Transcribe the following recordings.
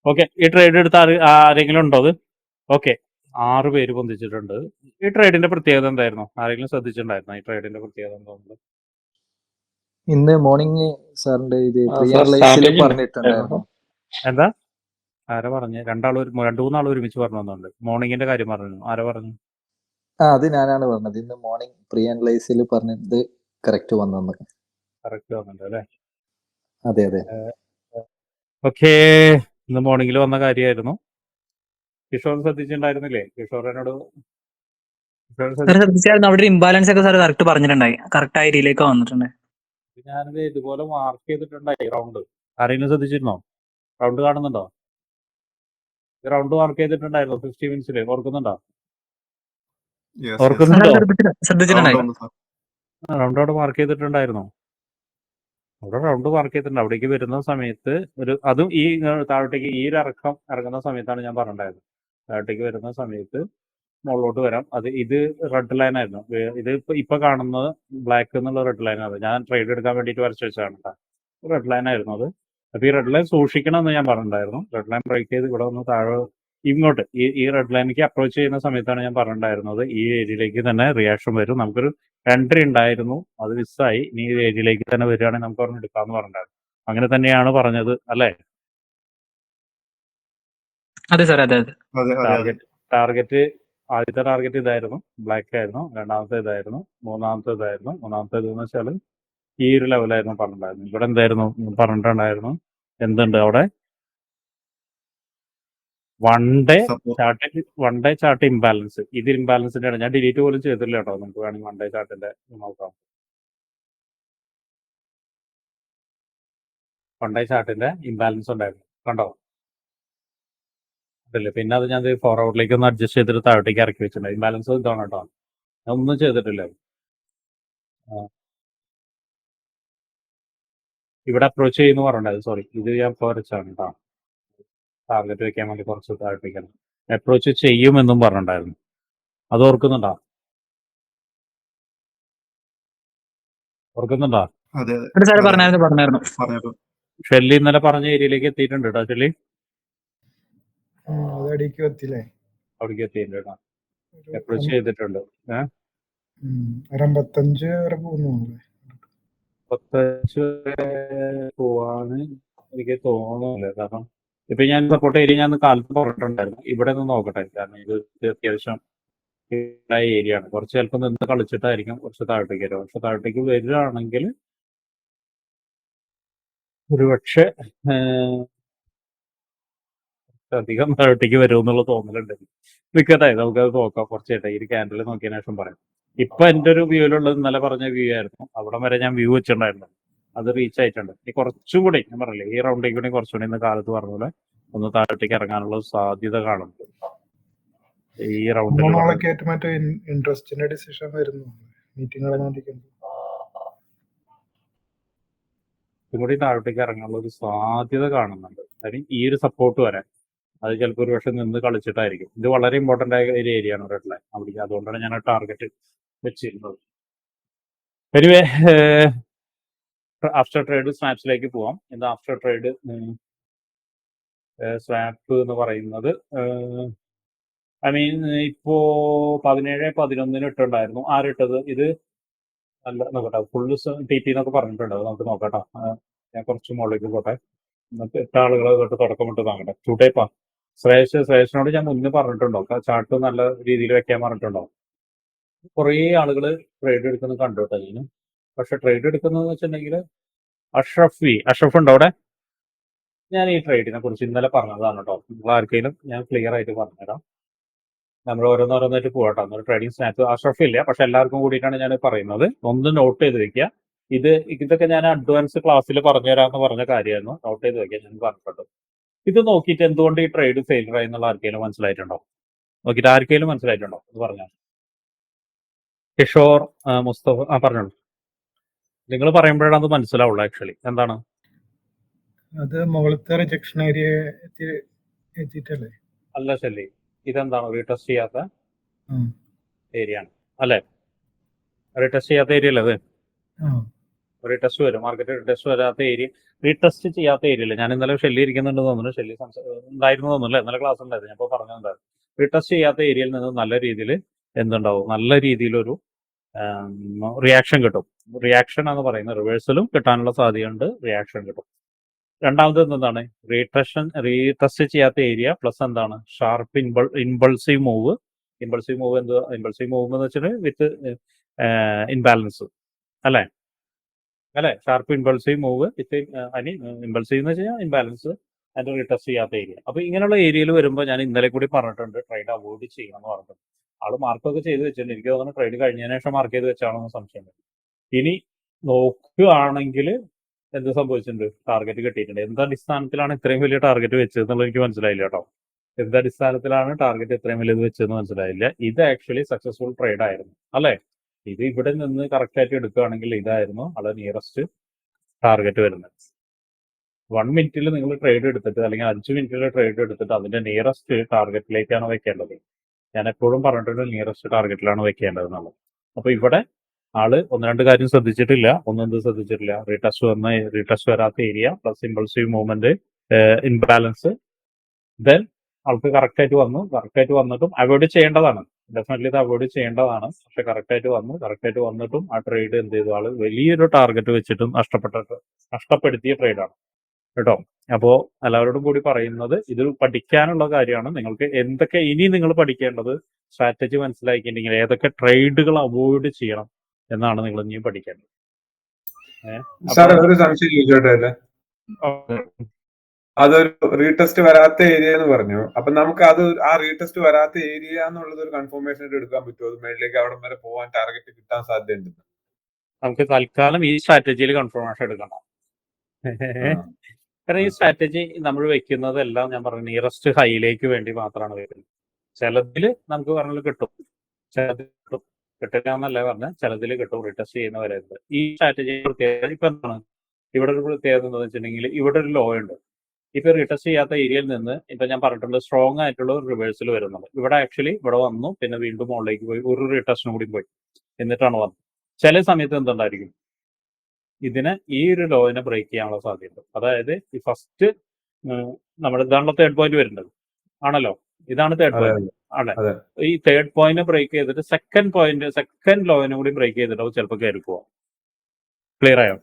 Okay, ഈ trade എടുത്ത ആരെങ്കിലും ഉണ്ടോ? അത് ഓക്കെ, 6 പേര് പൊന്തിച്ചിട്ടുണ്ട്. ഈ ട്രേഡിന്റെ പ്രത്യേകത എന്തായിരുന്നു? ആരെങ്കിലും ശ്രദ്ധിച്ചിട്ടുണ്ടായിരുന്നോ ഈ ട്രേഡിന്റെ പ്രത്യേകത എന്താണെന്ന്? ഇന്ന് മോർണിംഗ് സാറിന്റെ ഇത് പ്രീ സാർ അനലൈസിൽ സ്ട്രാറ്റജി പറഞ്ഞിട്ടുണ്ടായിരുന്നു. എന്താ ആരാ പറഞ്ഞു? രണ്ടു മൂന്നാൾ ഒരുമിച്ച് പറഞ്ഞു തന്നുണ്ട്. മോർണിംഗിന്റെ കാര്യം പറഞ്ഞു. ആരാ പറഞ്ഞു? അത് ഞാനാണ് പറഞ്ഞത്. ഇന്ന് മോർണിംഗ് പ്രീ അനലൈസിൽ പറഞ്ഞത് കറക്റ്റ് വന്നു. കറക്റ്റ് വന്നിട്ടുണ്ട് അല്ലേ? അതെ അതെ. ഓക്കെ, ഇന്ന് മോർണിംഗിൽ വന്ന കാര്യമായിരുന്നു. കിഷോർ ശ്രദ്ധിച്ചിട്ടുണ്ടായിരുന്നില്ലേ? കിഷോർ എന്നോട് ശ്രദ്ധിച്ചായിരുന്നു. അവിടെ ഒരു ഇംബാലൻസ് ഒക്കെ സാർ കറക്റ്റ് പറഞ്ഞിട്ടുണ്ടായി. കറക്റ്റ് ആ ഏരിയയിലേക്ക് വന്നിട്ടുണ്ട്. ഞാനത് ഇതുപോലെ മാർക്ക് ചെയ്തിട്ടുണ്ടായി റൗണ്ട്. ആരെങ്കിലും ശ്രദ്ധിച്ചിരുന്നോ? റൗണ്ട് കാണുന്നുണ്ടോ? റൗണ്ട് മാർക്ക് ചെയ്തിട്ടുണ്ടായിരുന്നു 50 മിനിറ്റ്സിൽ. ഓർക്കുന്നുണ്ടോ? ഓർക്കുന്നുണ്ടോ? ശ്രദ്ധിച്ചിട്ടുണ്ടായി. റൗണ്ട് അവിടെ മാർക്ക് ചെയ്തിട്ടുണ്ടായിരുന്നു. അവിടെ റൗണ്ട് മാർക്ക് ചെയ്തിട്ടുണ്ട്. അവിടേക്ക് വരുന്ന സമയത്ത് അതും ഈ താഴോട്ടേക്ക് ഈ ഒരു ഇറങ്ങുന്ന സമയത്താണ് ഞാൻ പറഞ്ഞിട്ടുണ്ടായിരുന്നത്. താഴോട്ടേക്ക് വരുന്ന സമയത്ത് മുകളിലോട്ട് വരാം. ഇത് റെഡ് ലൈൻ ആയിരുന്നു. ഇത് ഇപ്പൊ കാണുന്നത് ബ്ലാക്ക് എന്നുള്ള റെഡ് ലൈൻ ആണ്. ഞാൻ ട്രേഡ് എടുക്കാൻ വേണ്ടിയിട്ട് വരച്ച് വെച്ചാണ് കേട്ടോ. റെഡ് ലൈൻ ആയിരുന്നു അത്. അപ്പൊ ഈ റെഡ് ലൈൻ സൂക്ഷിക്കണം എന്ന് ഞാൻ പറഞ്ഞിട്ടുണ്ടായിരുന്നു. റെഡ് ലൈൻ ബ്രേക്ക് ചെയ്ത് ഇവിടെ ഒന്ന് താഴെ ഇങ്ങോട്ട് ഈ റെഡ് ലൈനിലേക്ക് അപ്രോച്ച് ചെയ്യുന്ന സമയത്താണ് ഞാൻ പറഞ്ഞിട്ടുണ്ടായിരുന്നത് ഈ ഏരിയയിലേക്ക് തന്നെ റിയാക്ഷൻ വരും. നമുക്കൊരു എൻട്രി ഉണ്ടായിരുന്നു, അത് മിസ്സായി. ഇനി ഈ ഏരിയയിലേക്ക് തന്നെ വരികയാണെങ്കിൽ നമുക്ക് ഒരെണ്ണം എടുക്കാമെന്ന് പറഞ്ഞിട്ടുണ്ടായിരുന്നു. അങ്ങനെ തന്നെയാണ് പറഞ്ഞത് അല്ലേ? അതെ സാർ, അതെ അതെ. ടാർഗറ്റ് ആദ്യത്തെ ടാർഗറ്റ് ഇതായിരുന്നു, ബ്ലാക്ക് ആയിരുന്നു. രണ്ടാമത്തെ ഇതായിരുന്നു. മൂന്നാമത്തെ ഇതായിരുന്നു. മൂന്നാമത്തേത് എന്ന് വെച്ചാൽ ഈ ഒരു ലെവലായിരുന്നു പറഞ്ഞിട്ടുണ്ടായിരുന്നു. ഇവിടെ എന്തായിരുന്നു പറഞ്ഞിട്ടുണ്ടായിരുന്നു? എന്തുണ്ട് അവിടെ? One day chart imbalance. ഇത് ഇംബാലൻസിന്റെ ആണ്. ഞാൻ ഡിലീറ്റ് പോലും ചെയ്തില്ല കേട്ടോ. നമുക്ക് വേണമെങ്കിൽ വൺ ഡേ ചാർട്ടിന്റെ നോക്കാം. വൺ ഡേ ചാർട്ടിന്റെ ഇംബാലൻസ് ഉണ്ടായിരുന്നു, കണ്ടോ? അതല്ലേ, പിന്നെ അത് ഞാൻ ഫോർവേഡിലേക്ക് ഒന്ന് അഡ്ജസ്റ്റ് ചെയ്തിട്ട് താഴോട്ടേക്ക് ഇറക്കി വെച്ചിട്ടുണ്ട്. ഇംബാലൻസ് ഇതാണ് കേട്ടോ. ഞാൻ ഒന്നും ചെയ്തിട്ടില്ല. ഇവിടെ അപ്രോച്ച് ചെയ്യുന്നു പറഞ്ഞിട്ടുണ്ടായിരുന്നു. സോറി, ഇത് ഞാൻ ഇപ്പോൾ വരച്ചാണ് കേട്ടോ. ടാർഗറ്റ് വെക്കാൻ വേണ്ടി കുറച്ച് താഴത്തേക്കാണ്. അപ്രോച്ച് ചെയ്യുമെന്നും പറഞ്ഞിട്ടുണ്ടായിരുന്നു. അത് ഓർക്കുന്നുണ്ടോ? പറഞ്ഞായിരുന്നു. ഷെല്ലി ഇന്നലെ പറഞ്ഞ ഏരിയയിലേക്ക് എത്തിയിട്ടുണ്ട് കേട്ടോ. ഷെല്ലി അവിടേക്ക് എത്തിയിട്ടുണ്ട് കേട്ടോ. അപ്രോച്ച് ചെയ്തിട്ടുണ്ട്. 55 വരെ പോകുന്നു. 55 പോവാന്ന് എനിക്ക് തോന്നുന്നില്ല. കാരണം ഇപ്പൊ ഞാൻ സപ്പോർട്ട് ഏരിയ ഞാൻ കാലത്ത് പറഞ്ഞിട്ടുണ്ടായിരുന്നു. ഇവിടെ നിന്ന് നോക്കട്ടെ, കാരണം ഇത് അത്യാവശ്യം ഏരിയ ആണ്. കുറച്ച് ചിലപ്പോൾ നിന്ന് കളിച്ചിട്ടായിരിക്കും കുറച്ച് താഴോട്ടേക്ക് വരും. പക്ഷെ താഴോട്ടേക്ക് വരികയാണെങ്കിൽ ഒരുപക്ഷെ അധികം താഴോട്ടേക്ക് വരുമെന്നുള്ള തോന്നലുണ്ട്. നിൽക്കട്ടെ, നമുക്കത് നോക്കാം. കുറച്ചായിട്ട് ഈ ക്യാൻഡിൽ നോക്കിയതിനു ശേഷം പറയാം. ഇപ്പൊ എൻ്റെ ഒരു വ്യൂവിലുള്ളത് ഇന്നലെ പറഞ്ഞ വ്യൂ ആയിരുന്നു. അവിടെ വരെ ഞാൻ വ്യൂ വെച്ചിട്ടുണ്ടായിരുന്നു. അത് റീച്ച് ആയിട്ടുണ്ട്. ഈ കുറച്ചും കൂടി ഞാൻ പറഞ്ഞില്ലേ, ഈ റൗണ്ടിൽ കൂടി കുറച്ചുകൂടി ഇന്ന് കാലത്ത് പറഞ്ഞ പോലെ ഒന്ന് താഴോട്ടേക്ക് ഇറങ്ങാനുള്ള സാധ്യത കാണുന്നുണ്ട് ഈ റൗണ്ടിൽ. ഇൻട്രസ്റ്റിന്റെ ഡിസിഷൻ വരുന്നു. കൂടി താഴോട്ടേക്ക് ഇറങ്ങാനുള്ള ഒരു സാധ്യത കാണുന്നുണ്ട്. കാര്യം ഈ ഒരു സപ്പോർട്ട് വരാൻ അത് ചിലപ്പോൾ ഒരു പക്ഷെ നിന്ന് കളിച്ചിട്ടായിരിക്കും. ഇത് വളരെ ഇമ്പോർട്ടൻ്റ് ആയ ഒരു ഏരിയ ആണ് റെഡ് ലൈൻ. അവിടെ അതുകൊണ്ടാണ് ഞാൻ ആ ടാർഗറ്റ് വെച്ചിരുന്നത്. എനിവേ, ആഫ്റ്റർ ട്രേഡ് സ്വാപ്സിലേക്ക് പോവാം. ഇത് ആഫ്റ്റർ ട്രേഡ് സ്വാപ്പ് എന്ന് പറയുന്നത് ഇപ്പോ 17-11 ഇട്ടുണ്ടായിരുന്നു. ആരിട്ടത്? ഇത് അല്ല, നോക്കട്ടെ. ഫുള്ള് TP എന്നൊക്കെ പറഞ്ഞിട്ടുണ്ട്. നമുക്ക് നോക്കട്ടോ. ഞാൻ കുറച്ച് മുകളിലേക്ക് പോട്ടെ. എന്നിട്ട് 8 ആളുകൾ തൊട്ട് തുടക്കമിട്ട് നോക്കട്ടെ. ചൂട്ടേപ്പാ ശ്രേയസിനോട് ഞാൻ മുന്നേ പറഞ്ഞിട്ടുണ്ടോ ചാർട്ട് നല്ല രീതിയിൽ വെക്കാൻ പറഞ്ഞിട്ടുണ്ടോ? കുറേ ആളുകൾ ട്രേഡ് എടുക്കുന്നത് കണ്ടു കേട്ടോ ഞാൻ. പക്ഷെ ട്രേഡ് എടുക്കുന്നതെന്ന് വെച്ചിട്ടുണ്ടെങ്കിൽ അഷ്റഫ് ഉണ്ടോ അവിടെ? ഞാൻ ഈ ട്രേഡിനെ കുറിച്ച് ഇന്നലെ പറഞ്ഞതാണ് കേട്ടോ. നിങ്ങൾ ആർക്കെങ്കിലും ഞാൻ ക്ലിയർ ആയിട്ട് പറഞ്ഞുതരാം. നമ്മൾ ഓരോന്നോരോന്നായിട്ട് പോകട്ടോ. എന്നൊരു ട്രേഡിംഗ് സ്നാപ്പ് അഷ്റഫ് ഇല്ല, പക്ഷെ എല്ലാവർക്കും കൂടിയിട്ടാണ് ഞാൻ പറയുന്നത്. ഒന്ന് നോട്ട് ചെയ്ത് വെക്കുക. ഇതൊക്കെ ഞാൻ അഡ്വാൻസ് ക്ലാസ്സിൽ പറഞ്ഞുതരാമെന്ന് പറഞ്ഞ കാര്യമായിരുന്നു. നോട്ട് ചെയ്ത് വെക്കാൻ ഞാൻ പറഞ്ഞിട്ടുണ്ട്. ഇത് നോക്കിയിട്ട് എന്തുകൊണ്ട് ഈ ട്രേഡ് ഫെയിലർ ആയി എന്നുള്ള ആർക്കെങ്കിലും മനസ്സിലായിട്ടുണ്ടോ? നോക്കിയിട്ട് ആർക്കെങ്കിലും മനസ്സിലായിട്ടുണ്ടോ എന്ന് പറഞ്ഞാൽ. കിഷോർ, മുസ്തഫ പറഞ്ഞോളൂ. നിങ്ങൾ പറയുമ്പോഴാണ് അത് മനസ്സിലാവുള്ളൂ. ആക്ച്വലി എന്താണ് അത് മുകളിലത്തെ റിജക്ഷൻ ഏരിയ എത്തിയിട്ടല്ലേ? അല്ല ശരി, ഇതെന്താണ് റീടെസ്റ്റ് ചെയ്യാത്ത ഏരിയ ആണ് അല്ലേ? റീടെസ്റ്റ് ചെയ്യാത്ത ഏരിയ അല്ലേ അത്? റീടെസ്റ്റ് വരും, മാർക്കറ്റ് റീടെസ്റ്റ് വരാത്ത ഏരിയ, റീടെസ്റ്റ് ചെയ്യാത്ത ഏരിയയിൽ ഞാൻ ഇന്നലെ ഷെല്ലി ഇരിക്കുന്നുണ്ട് തോന്നുന്നു, ഷെല്ലി ഉണ്ടായിരുന്നു തോന്നുന്നില്ല, ഇന്നലെ ക്ലാസ് ഉണ്ടായിരുന്നു, ഞാൻ ഇപ്പോൾ പറഞ്ഞിട്ടുണ്ടായിരുന്നു. റീടെസ്റ്റ് ചെയ്യാത്ത ഏരിയയിൽ നിന്ന് നല്ല രീതിയിൽ എന്തുണ്ടാവും, നല്ല രീതിയിലൊരു റിയാക്ഷൻ കിട്ടും. റിയാക്ഷൻ എന്ന് പറയുന്നത് റിവേഴ്സലും കിട്ടാനുള്ള സാധ്യതയുണ്ട്, റിയാക്ഷൻ കിട്ടും. രണ്ടാമത് എന്താണ്, റീടെസ്റ്റ് ചെയ്യാത്ത ഏരിയ പ്ലസ് എന്താണ്, sharp impulsive move. Impulsive move എന്ത്, ഇമ്പൾസീവ് മൂവ് എന്ന് വെച്ചാൽ വിത്ത് ഇൻബാലൻസ് അല്ലേ, ഷാർപ്പ് ഇമ്പൾസീവ് മൂവ് വിത്ത് ഇമ്പൾസീവ് എന്ന് വെച്ച് കഴിഞ്ഞാൽ ഇൻബാലൻസ് അതിന്റെ റീടെസ്റ്റ് ചെയ്യാത്ത ഏരിയ. അപ്പൊ ഇങ്ങനെയുള്ള ഏരിയയിൽ വരുമ്പോൾ ഞാൻ ഇന്നലെ കൂടി പറഞ്ഞിട്ടുണ്ട് ട്രേഡ് അവോയ്ഡ് ചെയ്യണം എന്ന് പറഞ്ഞിട്ടുണ്ട്. ആള് മാർക്കൊക്കെ ചെയ്ത് വെച്ചിട്ടുണ്ട്, എനിക്ക് തോന്നുന്നു ട്രേഡ് കഴിഞ്ഞതിന് ശേഷം മാർക്ക് ചെയ്ത് വെച്ചാണെന്ന് സംശയം. ഇനി നോക്കുകയാണെങ്കിൽ എന്ത് സംഭവിച്ചിട്ടുണ്ട്, ടാർഗറ്റ് കിട്ടിയിട്ടുണ്ട്. എന്ത് അടിസ്ഥാനത്തിലാണ് ഇത്രയും വലിയ ടാർഗറ്റ് വെച്ചതെന്നുള്ളത് എനിക്ക് മനസ്സിലായില്ല കേട്ടോ. എന്ത് അടിസ്ഥാനത്തിലാണ് ടാർഗറ്റ് ഇത്രയും വലിയത് വെച്ചതെന്ന് മനസ്സിലായില്ല. ഇത് ആക്ച്വലി സക്സസ്ഫുൾ ട്രേഡ് ആയിരുന്നു അല്ലേ. ഇത് ഇവിടെ നിന്ന് കറക്റ്റ് ആയിട്ട് എടുക്കുകയാണെങ്കിൽ ഇതായിരുന്നു അവിടെ നിയറസ്റ്റ് ടാർഗറ്റ് വരുന്നത്. 1 മിനിറ്റിൽ നിങ്ങൾ ട്രേഡ് എടുത്തിട്ട് അല്ലെങ്കിൽ 5 മിനിറ്റിൽ ട്രേഡ് എടുത്തിട്ട് അതിന്റെ നിയറസ്റ്റ് ടാർഗറ്റിലേക്കാണ് വെക്കേണ്ടത്. ഞാൻ എപ്പോഴും പറഞ്ഞിട്ടുണ്ട് നിയറസ്റ്റ് ടാർഗറ്റിലാണ് വെക്കേണ്ടത് എന്നുള്ളത്. അപ്പൊ ഇവിടെ ആള് 1-2 കാര്യം ശ്രദ്ധിച്ചിട്ടില്ല. ഒന്നെന്ത് ശ്രദ്ധിച്ചിട്ടില്ല, റീടെസ്റ്റ് വരാത്ത area plus impulsive movement, imbalance. Then ആൾക്ക് കറക്റ്റ് ആയിട്ട് വന്നിട്ടും അവോയ്ഡ് ചെയ്യേണ്ടതാണ്, ഡെഫിനറ്റ്ലി ഇത് അവോയ്ഡ് ചെയ്യേണ്ടതാണ്. പക്ഷെ കറക്റ്റ് ആയിട്ട് വന്നിട്ടും ആ ട്രേഡ് എന്ത് ചെയ്തു, ആള് വലിയൊരു ടാർഗറ്റ് വെച്ചിട്ടും നഷ്ടപ്പെടുത്തിയ ട്രേഡാണ് കേട്ടോ. അപ്പോ എല്ലാവരോടും കൂടി പറയുന്നത് ഇത് പഠിക്കാനുള്ള കാര്യമാണ്. നിങ്ങൾക്ക് എന്തൊക്കെ ഇനി നിങ്ങൾ പഠിക്കേണ്ടത്, സ്ട്രാറ്റജി മനസ്സിലാക്കിയിട്ടുണ്ടെങ്കിൽ ഏതൊക്കെ ട്രേഡുകൾ അവോയ്ഡ് ചെയ്യണം എന്നാണ് നിങ്ങൾ ഇനിയും പഠിക്കേണ്ടത്. സാർ ഒരു സംശയം ചോദിച്ചോട്ടെ അല്ലേ, അതൊരു റീടെസ്റ്റ് വരാത്ത ഏരിയ എന്ന് പറഞ്ഞു. അപ്പൊ നമുക്ക് അത് ആ റീടെസ്റ്റ് വരാത്ത ഏരിയ എന്നുള്ളത് ഒരു കൺഫർമേഷൻ ആയിട്ട് എടുക്കാൻ പറ്റുമോ? അത് മേളിലേക്ക് അവിടെ വരെ പോകാൻ ടാർഗറ്റ് കിട്ടാൻ സാധ്യതയുണ്ട്? നമുക്ക് തൽക്കാലം ഈ സ്ട്രാറ്റജിയിൽ കൺഫർമേഷൻ എടുക്കണം. കാരണം ഈ സ്ട്രാറ്റജി നമ്മൾ വെക്കുന്നതെല്ലാം ഞാൻ പറഞ്ഞു നിയറസ്റ്റ് ഹൈയിലേക്ക് വേണ്ടി മാത്രമാണ് വെക്കുന്നത്. ചിലതിൽ നമുക്ക് പറഞ്ഞാൽ കിട്ടും, ചിലതിൽ കിട്ടില്ല എന്നല്ല പറഞ്ഞ, ചിലതിൽ കിട്ടും റീടെസ്റ്റ് ചെയ്യുന്ന വരെ. ഈ സ്ട്രാറ്റജി പ്രത്യേകത ഇപ്പൊ എന്താണ്, ഇവിടെ ഒരു പ്രത്യേകത എന്താണെന്ന് വെച്ചിട്ടുണ്ടെങ്കിൽ ഇവിടെ ഒരു ലോ ഉണ്ട്. ഇപ്പൊ റീടെസ്റ്റ് ചെയ്യാത്ത ഏരിയയിൽ നിന്ന് ഇപ്പൊ ഞാൻ പറഞ്ഞിട്ടുണ്ട് സ്ട്രോങ് ആയിട്ടുള്ള ഒരു റിവേഴ്സൽ വരുന്നത്. ഇവിടെ ആക്ച്വലി ഇവിടെ വന്നു, പിന്നെ വീണ്ടും മുകളിലേക്ക് പോയി, ഒരു റീടെസ്റ്റിനും കൂടി പോയി, എന്നിട്ടാണ് വന്നത്. ചില സമയത്ത് എന്തുണ്ടായിരിക്കും, ഇതിനെ ഈ ഒരു ലോയിനെ ബ്രേക്ക് ചെയ്യാനുള്ള സാധ്യതയുണ്ട്. അതായത് ഈ ഫസ്റ്റ് നമ്മുടെ ഇതാണല്ലോ തേർഡ് പോയിന്റ് വരുന്നത് ആണല്ലോ, ഇതാണ് തേർഡ് പോയിന്റ് ആണ്. ഈ തേർഡ് പോയിന്റ് ബ്രേക്ക് ചെയ്തിട്ട് സെക്കൻഡ് ലോയിനെ കൂടി ബ്രേക്ക് ചെയ്തിട്ട് ചിലപ്പോൾ കയറി പോവാം. ക്ലിയർ ആയോ?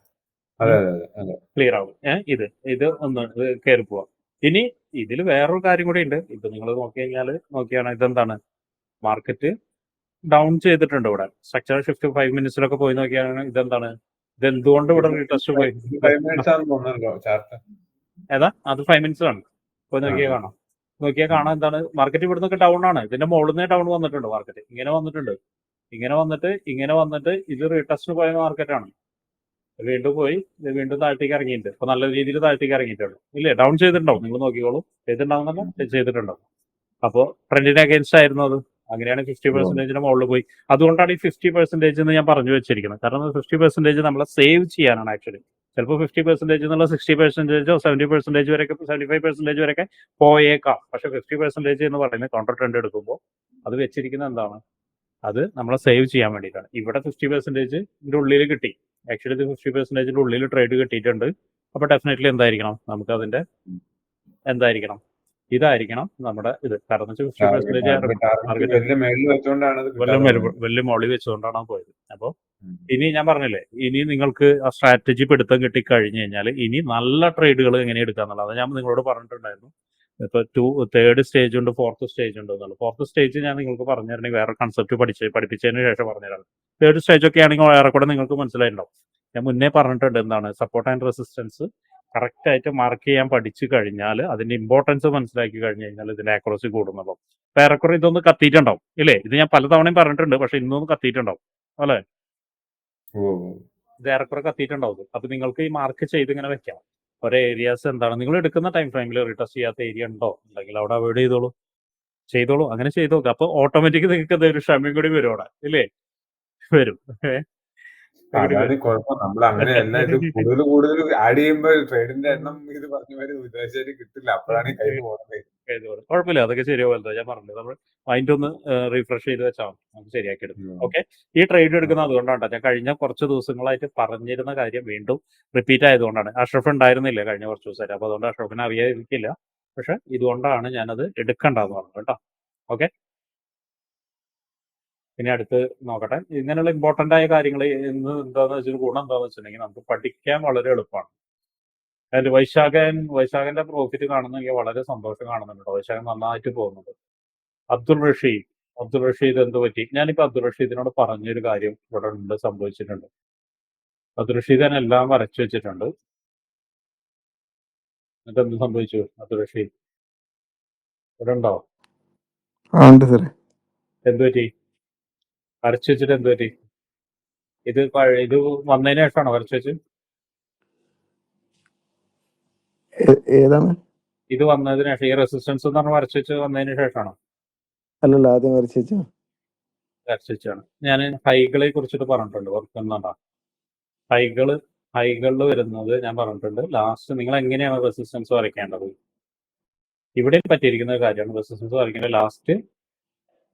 ക്ലിയർ ആവും. ഇത് ഒന്ന് കയറി പോവാം. ഇനി ഇതിൽ വേറൊരു കാര്യം കൂടി ഉണ്ട്. ഇപ്പൊ നിങ്ങൾ നോക്കിയാണ് ഇതെന്താണ്, മാർക്കറ്റ് ഡൗൺ ചെയ്തിട്ടുണ്ട്. ഇവിടെ സ്ട്രക്ചറൽ ഷിഫ്റ്റ് 5 മിനിറ്റ്സിലൊക്കെ പോയി നോക്കിയാണ് ഇതെന്താണ്, ഇതെന്തുകൊണ്ട് ഇവിടെ റീടെസ്റ്റ് പോയി, ഏതാ അത് 5 മിനിറ്റ്സ് ആണ്. പോയി നോക്കിയാൽ കാണാം എന്താണ്, മാർക്കറ്റ് ഇവിടെ നിന്നൊക്കെ ഡൗൺ ആണ്. ഇതിന്റെ മുകളിൽ നിന്ന് ഡൗൺ വന്നിട്ടുണ്ട് മാർക്കറ്റ്, ഇങ്ങനെ വന്നിട്ട് ഇത് റീടെസ്റ്റ് പോയ മാർക്കറ്റാണ്. വീണ്ടും പോയി വീണ്ടും താഴത്തേക്ക് ഇറങ്ങിയിട്ടുണ്ട്. അപ്പൊ നല്ല രീതിയിൽ താഴത്തേക്ക് ഇറങ്ങിയിട്ടുണ്ട് ഇല്ലേ, ഡൗൺ ചെയ്തിട്ടുണ്ടാവും. നിങ്ങൾ നോക്കിക്കോളൂ, ചെയ്തിട്ടുണ്ടാവും. അപ്പോൾ ട്രെൻഡിന് അഗേൻസ്റ്റ് ആയിരുന്നു അത്. അങ്ങനെയാണ് 50% മുകളിൽ പോയി. അതുകൊണ്ടാണ് ഈ 50% എന്ന് ഞാൻ പറഞ്ഞു വെച്ചിരിക്കുന്നത്. കാരണം 50% നമ്മളെ സേവ് ചെയ്യാനാണ് ആക്ച്വലി. ചിലപ്പോൾ 50% എന്നുള്ള 60%, 70% വരെയൊക്കെ, 75% വരെയൊക്കെ പോയേക്കാം. പക്ഷെ 50% എന്ന് പറയുന്നത് കൗണ്ടർ ട്രെൻഡ് എടുക്കുമ്പോൾ അത് വെച്ചിരിക്കുന്നത് എന്താണ്, അത് നമ്മളെ സേവ് ചെയ്യാൻ വേണ്ടിയിട്ടാണ്. ഇവിടെ 50% ഉള്ളിൽ കിട്ടി. ആക്ച്വലി ഇത് 50% ഉള്ളിൽ ട്രേഡ് കിട്ടിയിട്ടുണ്ട്. അപ്പൊ ഡെഫിനറ്റ്ലി എന്തായിരിക്കണം, നമുക്ക് അതിന്റെ എന്തായിരിക്കണം, ഇതായിരിക്കണം നമ്മുടെ ഇത്. കാരണം 50% വലിയ മോളി വെച്ചുകൊണ്ടാണ് പോയത്. അപ്പോൾ ഇനി ഞാൻ പറഞ്ഞില്ലേ, ഇനി നിങ്ങൾക്ക് ആ സ്ട്രാറ്റജി പിടുത്തം കിട്ടിക്കഴിഞ്ഞു കഴിഞ്ഞാൽ ഇനി നല്ല ട്രേഡുകൾ എങ്ങനെ എടുക്കാന്നുള്ളത് ഞാൻ നിങ്ങളോട് പറഞ്ഞിട്ടുണ്ടായിരുന്നു. ഇപ്പൊ 3rd സ്റ്റേജ് ഉണ്ട്, 4th സ്റ്റേജ് ഉണ്ട് എന്നുള്ളത്. 4th സ്റ്റേജ് ഞാൻ നിങ്ങൾക്ക് പറഞ്ഞു തരണമെങ്കിൽ വേറെ കൺസെപ്റ്റ് പഠിപ്പിച്ചതിന് ശേഷം പറഞ്ഞുതരാം. 3rd സ്റ്റേജ് ഒക്കെ ആണെങ്കിൽ വേറെ കൂടെ നിങ്ങൾക്ക് മനസ്സിലായിട്ടുണ്ടാവും. ഞാൻ മുന്നേ പറഞ്ഞിട്ടുണ്ട് എന്താണ് സപ്പോർട്ട് ആൻഡ് റെസിസ്റ്റൻസ് കറക്റ്റ് ആയിട്ട് മാർക്ക് ചെയ്യാൻ പഠിച്ചു കഴിഞ്ഞാൽ, അതിന്റെ ഇമ്പോർട്ടൻസ് മനസ്സിലാക്കി കഴിഞ്ഞു കഴിഞ്ഞാൽ ഇതിന്റെ ആക്യുറസി കൂടുന്നുള്ളൂ. ഏറെക്കുറെ ഇതൊന്ന് കത്തിയിട്ടുണ്ടാവും ഇല്ലേ. ഇത് ഞാൻ പലതവണയും പറഞ്ഞിട്ടുണ്ട്, പക്ഷെ ഇന്നൊന്ന് കത്തിയിട്ടുണ്ടാവും അല്ലേ. ഇത് ഏറെക്കുറെ കത്തിയിട്ടുണ്ടാവും. അപ്പൊ നിങ്ങൾക്ക് ഈ മാർക്ക് ചെയ്ത് ഇങ്ങനെ വെക്കാം. ഒരേ ഏരിയാസ് എന്താണ് നിങ്ങൾ എടുക്കുന്ന ടൈം ഫ്രെയിമിൽ റീടെസ്റ്റ് ചെയ്യാത്ത ഏരിയ ഉണ്ടോ ഉണ്ടെങ്കിൽ അവിടെ അവോയ്ഡ് ചെയ്തോളൂ. അങ്ങനെ ചെയ്ത് നോക്കുക. അപ്പൊ ഓട്ടോമാറ്റിക് നിങ്ങൾക്ക് ഒരു ക്ഷമയും കൂടി വരും അവിടെ ഇല്ലേ, വരും. കുഴപ്പം നമ്മൾ അങ്ങനെയല്ല, ഇത് കൂടുതൽ ആഡ് ചെയ്യുമ്പോൾ ട്രേഡിന്റെ എണ്ണം ഇത് പറഞ്ഞ മാതിരി ഉദ്ദേശിച്ചായിട്ട് കിട്ടില്ല. അപ്പോഴാണ് കയ്യിൽ പോകുന്നത്. ഇതുപോലെ കുഴപ്പമില്ല, അതൊക്കെ ശരിയാവുമല്ലോ. ഞാൻ പറഞ്ഞത് നമ്മൾ മൈൻഡ് ഒന്ന് റീഫ്രഷ് ചെയ്ത് വെച്ചാൽ നമുക്ക് ശരിയാക്കി എടുക്കും. ഓക്കെ, ഈ ട്രേഡ് എടുക്കുന്നത് അതുകൊണ്ടാണ് ഞാൻ കഴിഞ്ഞ കുറച്ച് ദിവസങ്ങളായിട്ട് പറഞ്ഞിരുന്ന കാര്യം വീണ്ടും റിപ്പീറ്റ് ആയതുകൊണ്ടാണ്. അഷ്റഫ് ഉണ്ടായിരുന്നില്ല കഴിഞ്ഞ കുറച്ച് ദിവസമായിട്ട്, അപ്പോൾ അതുകൊണ്ട് അഷ്റഫിനെ അറിയാതിരിക്കില്ല. പക്ഷെ ഇതുകൊണ്ടാണ് ഞാനത് എടുക്കണ്ടെന്ന് പറഞ്ഞത് കേട്ടോ. ഓക്കെ, ഇനി അടുത്ത് നോക്കട്ടെ. ഇങ്ങനെയുള്ള ഇമ്പോർട്ടൻ്റ് ആയ കാര്യങ്ങൾ ഇന്ന് എന്താണെന്ന് വെച്ചാൽ ഗുണം എന്താണെന്ന് വെച്ചിട്ടുണ്ടെങ്കിൽ നമുക്ക് പഠിക്കാൻ വളരെ എളുപ്പമാണ്. അതിൽ വൈശാഖന്റെ പ്രോഫിറ്റ് കാണുന്ന എനിക്ക് വളരെ സന്തോഷം കാണുന്നുണ്ട്. വൈശാഖൻ നന്നായിട്ട് പോകുന്നുണ്ട്. അബ്ദുൾ റഷീദ് എന്ത് പറ്റി? ഞാനിപ്പോൾ അബ്ദുൾ റഷീദിനോട് പറഞ്ഞൊരു കാര്യം ഇവിടെ ഉണ്ട്, സംഭവിച്ചിട്ടുണ്ട്. അബ്ദുൾ റഷീദ് തന്നെ എല്ലാം വരച്ചു വെച്ചിട്ടുണ്ട്. എന്നിട്ട് എന്ത് സംഭവിച്ചു? അബ്ദുൾ റഷീദ് ഇവിടെ ഉണ്ടോ? ഉണ്ട് സാറേ. എന്ത് പറ്റി? വരച്ചു വെച്ചിട്ട് എന്ത് പറ്റി? ഇത് ഇത് വന്നതിന് ശേഷമാണോ വരച്ചു വെച്ച്? ഏതാണ്? ഇത് വന്നതിന് ശേഷം, ഈ റെസിസ്റ്റൻസ് എന്ന് പറഞ്ഞ വരച്ചു വെച്ച് വന്നതിന് ശേഷമാണോ? അല്ലല്ല, ആദ്യം വരച്ചു വരച്ചു വെച്ചാണ്. ഞാൻ ഹൈകളെ കുറിച്ചിട്ട് പറഞ്ഞിട്ടുണ്ട്, ഓർക്കുന്നുണ്ടോ? ഹൈകളിൽ വരുന്നത് ഞാൻ പറഞ്ഞിട്ടുണ്ട്. ലാസ്റ്റ് നിങ്ങൾ എങ്ങനെയാണ് റെസിസ്റ്റൻസ് വരയ്ക്കേണ്ടത്? ഇവിടെ പറ്റിയിരിക്കുന്ന ഒരു കാര്യമാണ്. റെസിസ്റ്റൻസ് വരയ്ക്കേണ്ടത് ലാസ്റ്റ്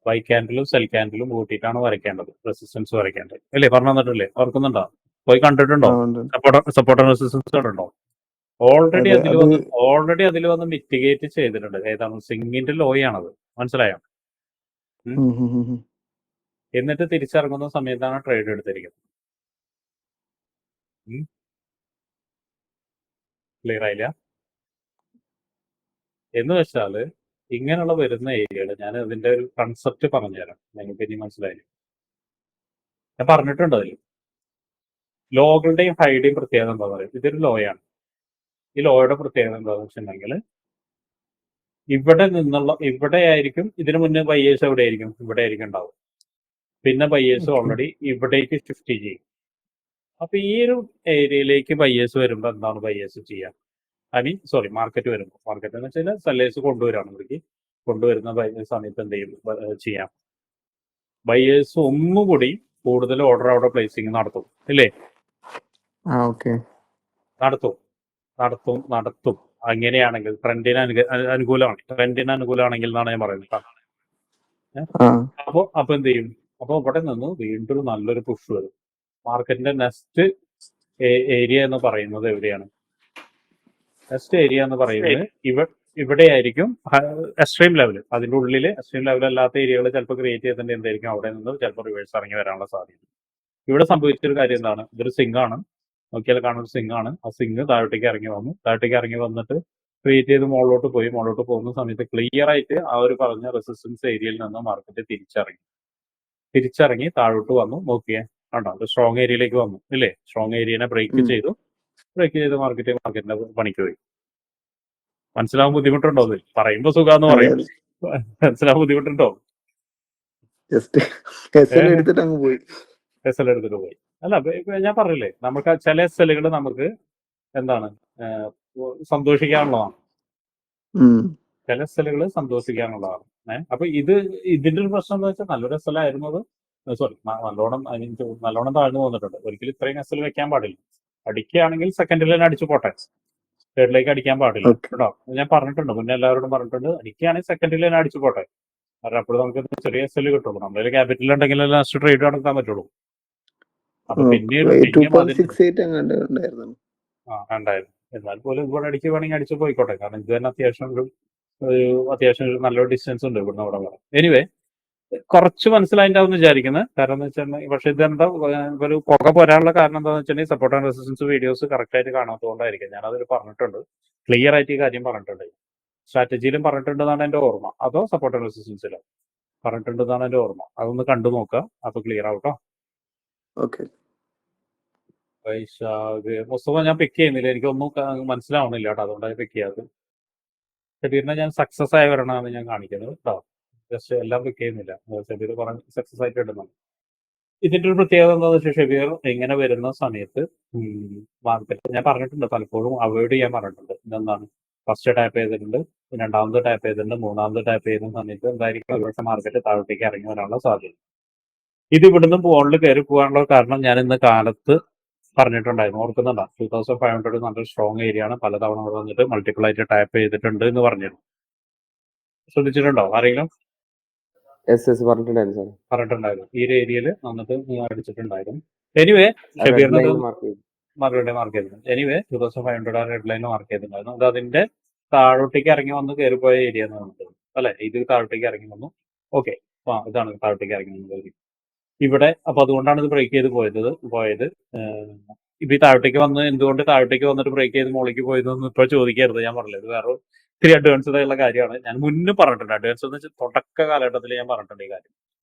ബൈ ക്യാൻഡിലും സെൽ ക്യാൻഡിലും കൂട്ടിയിട്ടാണ് വരയ്ക്കേണ്ടത് റെസിസ്റ്റൻസ് വരയ്ക്കേണ്ടത്. അല്ലേ, പറഞ്ഞു തന്നിട്ടില്ലേ? ഓർക്കുന്നുണ്ടോ? പോയി കണ്ടിട്ടുണ്ടോ? Support resistance കണ്ടുണ്ടോ? ഓൾറെഡി അതിൽ വന്ന് മിറ്റിഗേറ്റ് ചെയ്തിട്ടുണ്ട്. ഏതാണ്? സിങ്കിന്റെ ലോയാണത്. മനസ്സിലായോ? എന്നിട്ട് തിരിച്ചിറങ്ങുന്ന സമയത്താണ് ട്രേഡ് എടുത്തിരിക്കുന്നത്. ക്ലിയർ ആയില്ല? എന്ന് വെച്ചാൽ ഇങ്ങനെയുള്ള വരുന്ന ഏരിയകൾ ഞാൻ അതിന്റെ ഒരു കൺസെപ്റ്റ് പറഞ്ഞുതരാം, നിങ്ങൾക്ക് ഇനി മനസ്സിലായില്ല. ഞാൻ പറഞ്ഞിട്ടുണ്ട് അതിൽ ലോകളുടെയും ഹൈയുടെയും പ്രത്യേകത എന്താ പറയുക? ഇതൊരു ലോയാണ്. ഈ ലോയുടെ പ്രത്യേകത എന്താണെന്ന് വെച്ചിട്ടുണ്ടെങ്കിൽ ഇവിടെ ആയിരിക്കും ഇതിനു മുന്നേ ബയ്യേഴ്സ് എവിടെ ആയിരിക്കും? ഇവിടെ ആയിരിക്കും ഉണ്ടാവും. പിന്നെ ബയ്യേഴ്സ് ഓൾറെഡി ഇവിടേക്ക് ഷിഫ്റ്റ് ചെയ്യും. അപ്പൊ ഈ ഒരു ഏരിയയിലേക്ക് ബയ്യേഴ്സ് വരുമ്പോൾ എന്താണ് ബയ്യേഴ്സ് ചെയ്യുക? മാർക്കറ്റ് വരുമ്പോൾ, മാർക്കറ്റ് എന്ന് വെച്ചാൽ സെല്ലേഴ്സ് കൊണ്ടുവരാണ്. ഇവിടേക്ക് കൊണ്ടുവരുന്ന സമയത്ത് എന്ത് ചെയ്യാം? ബയ്യേഴ്സ് ഒന്നുകൂടി കൂടുതൽ ഓർഡർ അവിടെ പ്ലേസിങ് നടത്തും. ഇല്ലേ? നടത്തും. അങ്ങനെയാണെങ്കിൽ ട്രെൻഡിന് അനുകൂലമാണെങ്കിൽ എന്നാണ് ഞാൻ പറയുന്നത്. അപ്പൊ എന്ത് ചെയ്യും? അപ്പൊ ഇവിടെ നിന്ന് വീണ്ടും നല്ലൊരു പുഷ് വരും. മാർക്കറ്റിന്റെ നെക്സ്റ്റ് ഏരിയ എന്ന് പറയുന്നത് എവിടെയാണ്? നെക്സ്റ്റ് ഏരിയ എന്ന് പറയുന്നത് ഇവിടെ ആയിരിക്കും എക്സ്ട്രീം ലെവൽ. അതിന്റെ ഉള്ളിൽ എക്സ്ട്രീം ലെവൽ അല്ലാത്ത ഏരിയകൾ ചിലപ്പോൾ ക്രിയേറ്റ് ചെയ്തിട്ട് എന്തായിരിക്കും? അവിടെ നിന്ന് ചിലപ്പോൾ റിവേഴ്സ് ഇറങ്ങി വരാനുള്ള സാധ്യത. ഇവിടെ സംഭവിച്ചൊരു കാര്യം എന്താണ്? ഇതൊരു സിങ്ക് ആണ്. നോക്കിയാൽ കാണുന്ന സിങ്ക് ആണ്. ആ സിങ്ക് താഴോട്ടേക്ക് ഇറങ്ങി വന്നിട്ട് ക്രിയേറ്റ് ചെയ്ത് മുകളിലോട്ട് പോകുന്ന സമയത്ത് ക്ലിയർ ആയിട്ട് ആ ഒരു പറഞ്ഞ റെസിസ്റ്റൻസ് ഏരിയയിൽ നിന്ന് മാർക്കറ്റ് തിരിച്ചിറങ്ങി താഴോട്ട് വന്നു. നോക്കിയേ, കണ്ടോ? അത് സ്ട്രോങ് ഏരിയയിലേക്ക് വന്നു. ഇല്ലേ? സ്ട്രോങ് ഏരിയനെ ബ്രേക്ക് ചെയ്ത് മാർക്കറ്റിന്റെ പണിക്ക് പോയി. മനസ്സിലാവാൻ ബുദ്ധിമുട്ടുണ്ടോ? അത് പറയുമ്പോ സുഖാന്ന് പറയും. മനസ്സിലാവാൻ ബുദ്ധിമുട്ടുണ്ടോ? എസ് എൽ എടുത്തിട്ട് പോയി. അല്ല, ഞാൻ പറഞ്ഞില്ലേ, നമുക്ക് ചില എസ് എല്ലുകൾ നമുക്ക് എന്താണ് സന്തോഷിക്കാനുള്ളതാണ്. ചില എസ് എല്ലുകൾ സന്തോഷിക്കാനുള്ളതാണ്. അപ്പൊ ഇതിന്റെ ഒരു പ്രശ്നം എന്താ വെച്ചാൽ നല്ലൊരു എസ് എൽ ആയിരുന്നു അത്. നല്ലോണം താഴ്ന്നു വന്നിട്ടുണ്ട്. ഒരിക്കലും ഇത്രയും എസ് എൽ വെക്കാൻ പാടില്ല. അടിക്കുകയാണെങ്കിൽ സെക്കൻഡിൽ തന്നെ അടിച്ചു പോട്ടെ, തേർഡിലേക്ക് അടിക്കാൻ പാടില്ല കേട്ടോ. ഞാൻ പറഞ്ഞിട്ടുണ്ട്, മുന്നേ എല്ലാവരോടും പറഞ്ഞിട്ടുണ്ട്, അടിക്കുകയാണെങ്കിൽ സെക്കൻഡിൽ തന്നെ അടിച്ചു പോട്ടെ. കാരണം അപ്പോൾ നമുക്ക് ചെറിയ എസ് എൽ കിട്ടുള്ളൂ. നമ്മുടെ ക്യാപിറ്റൽ ഉണ്ടെങ്കിൽ ലാസ്റ്റ് ട്രേഡ് നടത്താൻ പറ്റുള്ളൂ. അപ്പൊ ഉണ്ടായിരുന്നു. എന്നാൽ പോലും ഇവിടെ അടിക്കുകയാണെങ്കിൽ അടിച്ചു പോയിക്കോട്ടെ. കാരണം ഇത് തന്നെ അത്യാവശ്യം ഒരു നല്ലൊരു ഡിസ്റ്റൻസ് ഉണ്ട് ഇവിടുന്ന് അവിടെ വരെ. എനിവേ, കുറച്ച് മനസ്സിലായിട്ടാവും വിചാരിക്കുന്നത്. കാരണം എന്ന് വെച്ചിട്ടുണ്ടെങ്കിൽ, പക്ഷെ ഇതെന്താ ഒരു പുക പോരാനുള്ള കാരണം എന്താണെന്ന് വെച്ചിട്ടുണ്ടെങ്കിൽ support and resistance videos correct ആയിട്ട് കാണാത്തതുകൊണ്ടായിരിക്കും. ഞാനതിൽ പറഞ്ഞിട്ടുണ്ട്, ക്ലിയർ ആയിട്ട് ഈ കാര്യം പറഞ്ഞിട്ടുണ്ട്. സ്ട്രാറ്റജിയിലും പറഞ്ഞിട്ടുണ്ടെന്നാണ് എൻ്റെ ഓർമ്മ, അതോ സപ്പോർട്ട് ആൻഡ് റെസിസ്റ്റൻസിലോ പറഞ്ഞിട്ടുണ്ടെന്നാണ് എൻ്റെ ഓർമ്മ. അതൊന്ന് കണ്ടു നോക്കുക, അപ്പൊ ക്ലിയർ ആവട്ടോ. വൈശാഖ് മുസ്തഫ ഞാൻ പിക്ക് ചെയ്യുന്നില്ല, എനിക്കൊന്നും മനസ്സിലാവുന്നില്ല കേട്ടോ, അതുകൊണ്ടാണ് പിക്ക് ചെയ്യാത്തത്. ഷബീറിനെ ഞാൻ സക്സസ് ആയി വരണമെന്ന് ഞാൻ കാണിക്കുന്നത് കേട്ടോ. ജസ്റ്റ് എല്ലാം പിക്ക് ചെയ്യുന്നില്ല. ഷബീർ പറഞ്ഞ് സക്സസ് ആയിട്ട് ഇടുന്നുണ്ട്. ഇതിന്റെ ഒരു പ്രത്യേകത എന്താണെന്ന് വെച്ചാൽ ഷബീർ ഇങ്ങനെ വരുന്ന സമയത്ത് മാർക്കറ്റ് ഞാൻ പറഞ്ഞിട്ടുണ്ട്, പലപ്പോഴും അവോയ്ഡ് ചെയ്യാൻ പറഞ്ഞിട്ടുണ്ട്. ഇതെന്താണ്? ഫസ്റ്റ് ടാപ്പ് ചെയ്തിട്ടുണ്ട്, രണ്ടാമത് ടാപ്പ് ചെയ്തിട്ടുണ്ട്, മൂന്നാമത് ടാപ്പ് ചെയ്യുന്ന സമയത്ത് എന്തായിരിക്കും? ഒരുപക്ഷെ മാർക്കറ്റ് താഴോട്ടേക്ക് ഇറങ്ങി വരാനുള്ള സാധ്യത. ഇത് ഇവിടുന്ന് മുകളിൽ കയറി പോകാനുള്ള കാരണം ഞാൻ ഇന്ന് കാലത്ത് പറഞ്ഞിട്ടുണ്ടായിരുന്നു, ഓർക്കുന്നുണ്ടോ? 2500 നല്ലൊരു സ്ട്രോങ് ഏരിയ ആണ്. പലതവണ വന്നിട്ട് മൾട്ടിപ്പിൾ ആയിട്ട് ടാപ്പ് ചെയ്തിട്ടുണ്ട് എന്ന് പറഞ്ഞിരുന്നു. ശ്രദ്ധിച്ചിട്ടുണ്ടോ ആരെങ്കിലും? എസ് പറഞ്ഞിട്ടുണ്ടായിരുന്നു സാർ. പറഞ്ഞിട്ടുണ്ടായിരുന്നു ഈ ഒരു ഏരിയയിൽ വന്നിട്ട് അടിച്ചിട്ടുണ്ടായിരുന്നു. എനിവേ റെഡ് ഷബീറിന് ലൈൻ മാർക്ക് ചെയ്തു. മറുപടി മാർക്ക് ചെയ്തിട്ടുണ്ട്. എനിവേ 2500 ആ റെഡ് ലൈൻ മാർക്ക് ചെയ്തിട്ടുണ്ടായിരുന്നു. അത് അതിന്റെ താഴോട്ടേക്ക് ഇറങ്ങി വന്ന് കയറിപ്പോയ ഏരിയ എന്ന് നമുക്ക് അല്ലെ, ഇത് താഴോട്ടേക്ക് ഇറങ്ങി വന്നു. ഓക്കെ, ഇതാണ് താഴോട്ടേക്ക് ഇറങ്ങി വന്നത് ഇവിടെ. അപ്പൊ അതുകൊണ്ടാണ് ഇത് ബ്രേക്ക് ചെയ്ത് പോയത്. ഇപ്പൊ ഈ താഴോട്ടേക്ക് വന്ന് എന്തുകൊണ്ട് താഴോട്ടേക്ക് വന്നിട്ട് ബ്രേക്ക് ചെയ്ത് മുകളിലേക്ക് പോയതെന്ന് ഇപ്പൊ ചോദിക്കരുത്. ഞാൻ പറഞ്ഞില്ല, ഇത് വേറെ ഇത്തിരി അഡ്വാൻസ്ഡ് ആയിട്ടുള്ള കാര്യമാണ്. ഞാൻ മുന്നേ പറഞ്ഞിട്ടുണ്ട്. അഡ്വാൻസ് എന്ന് വെച്ചാൽ തുടക്ക കാലഘട്ടത്തിൽ ഞാൻ പറഞ്ഞിട്ടുണ്ട് ഈ കാര്യം.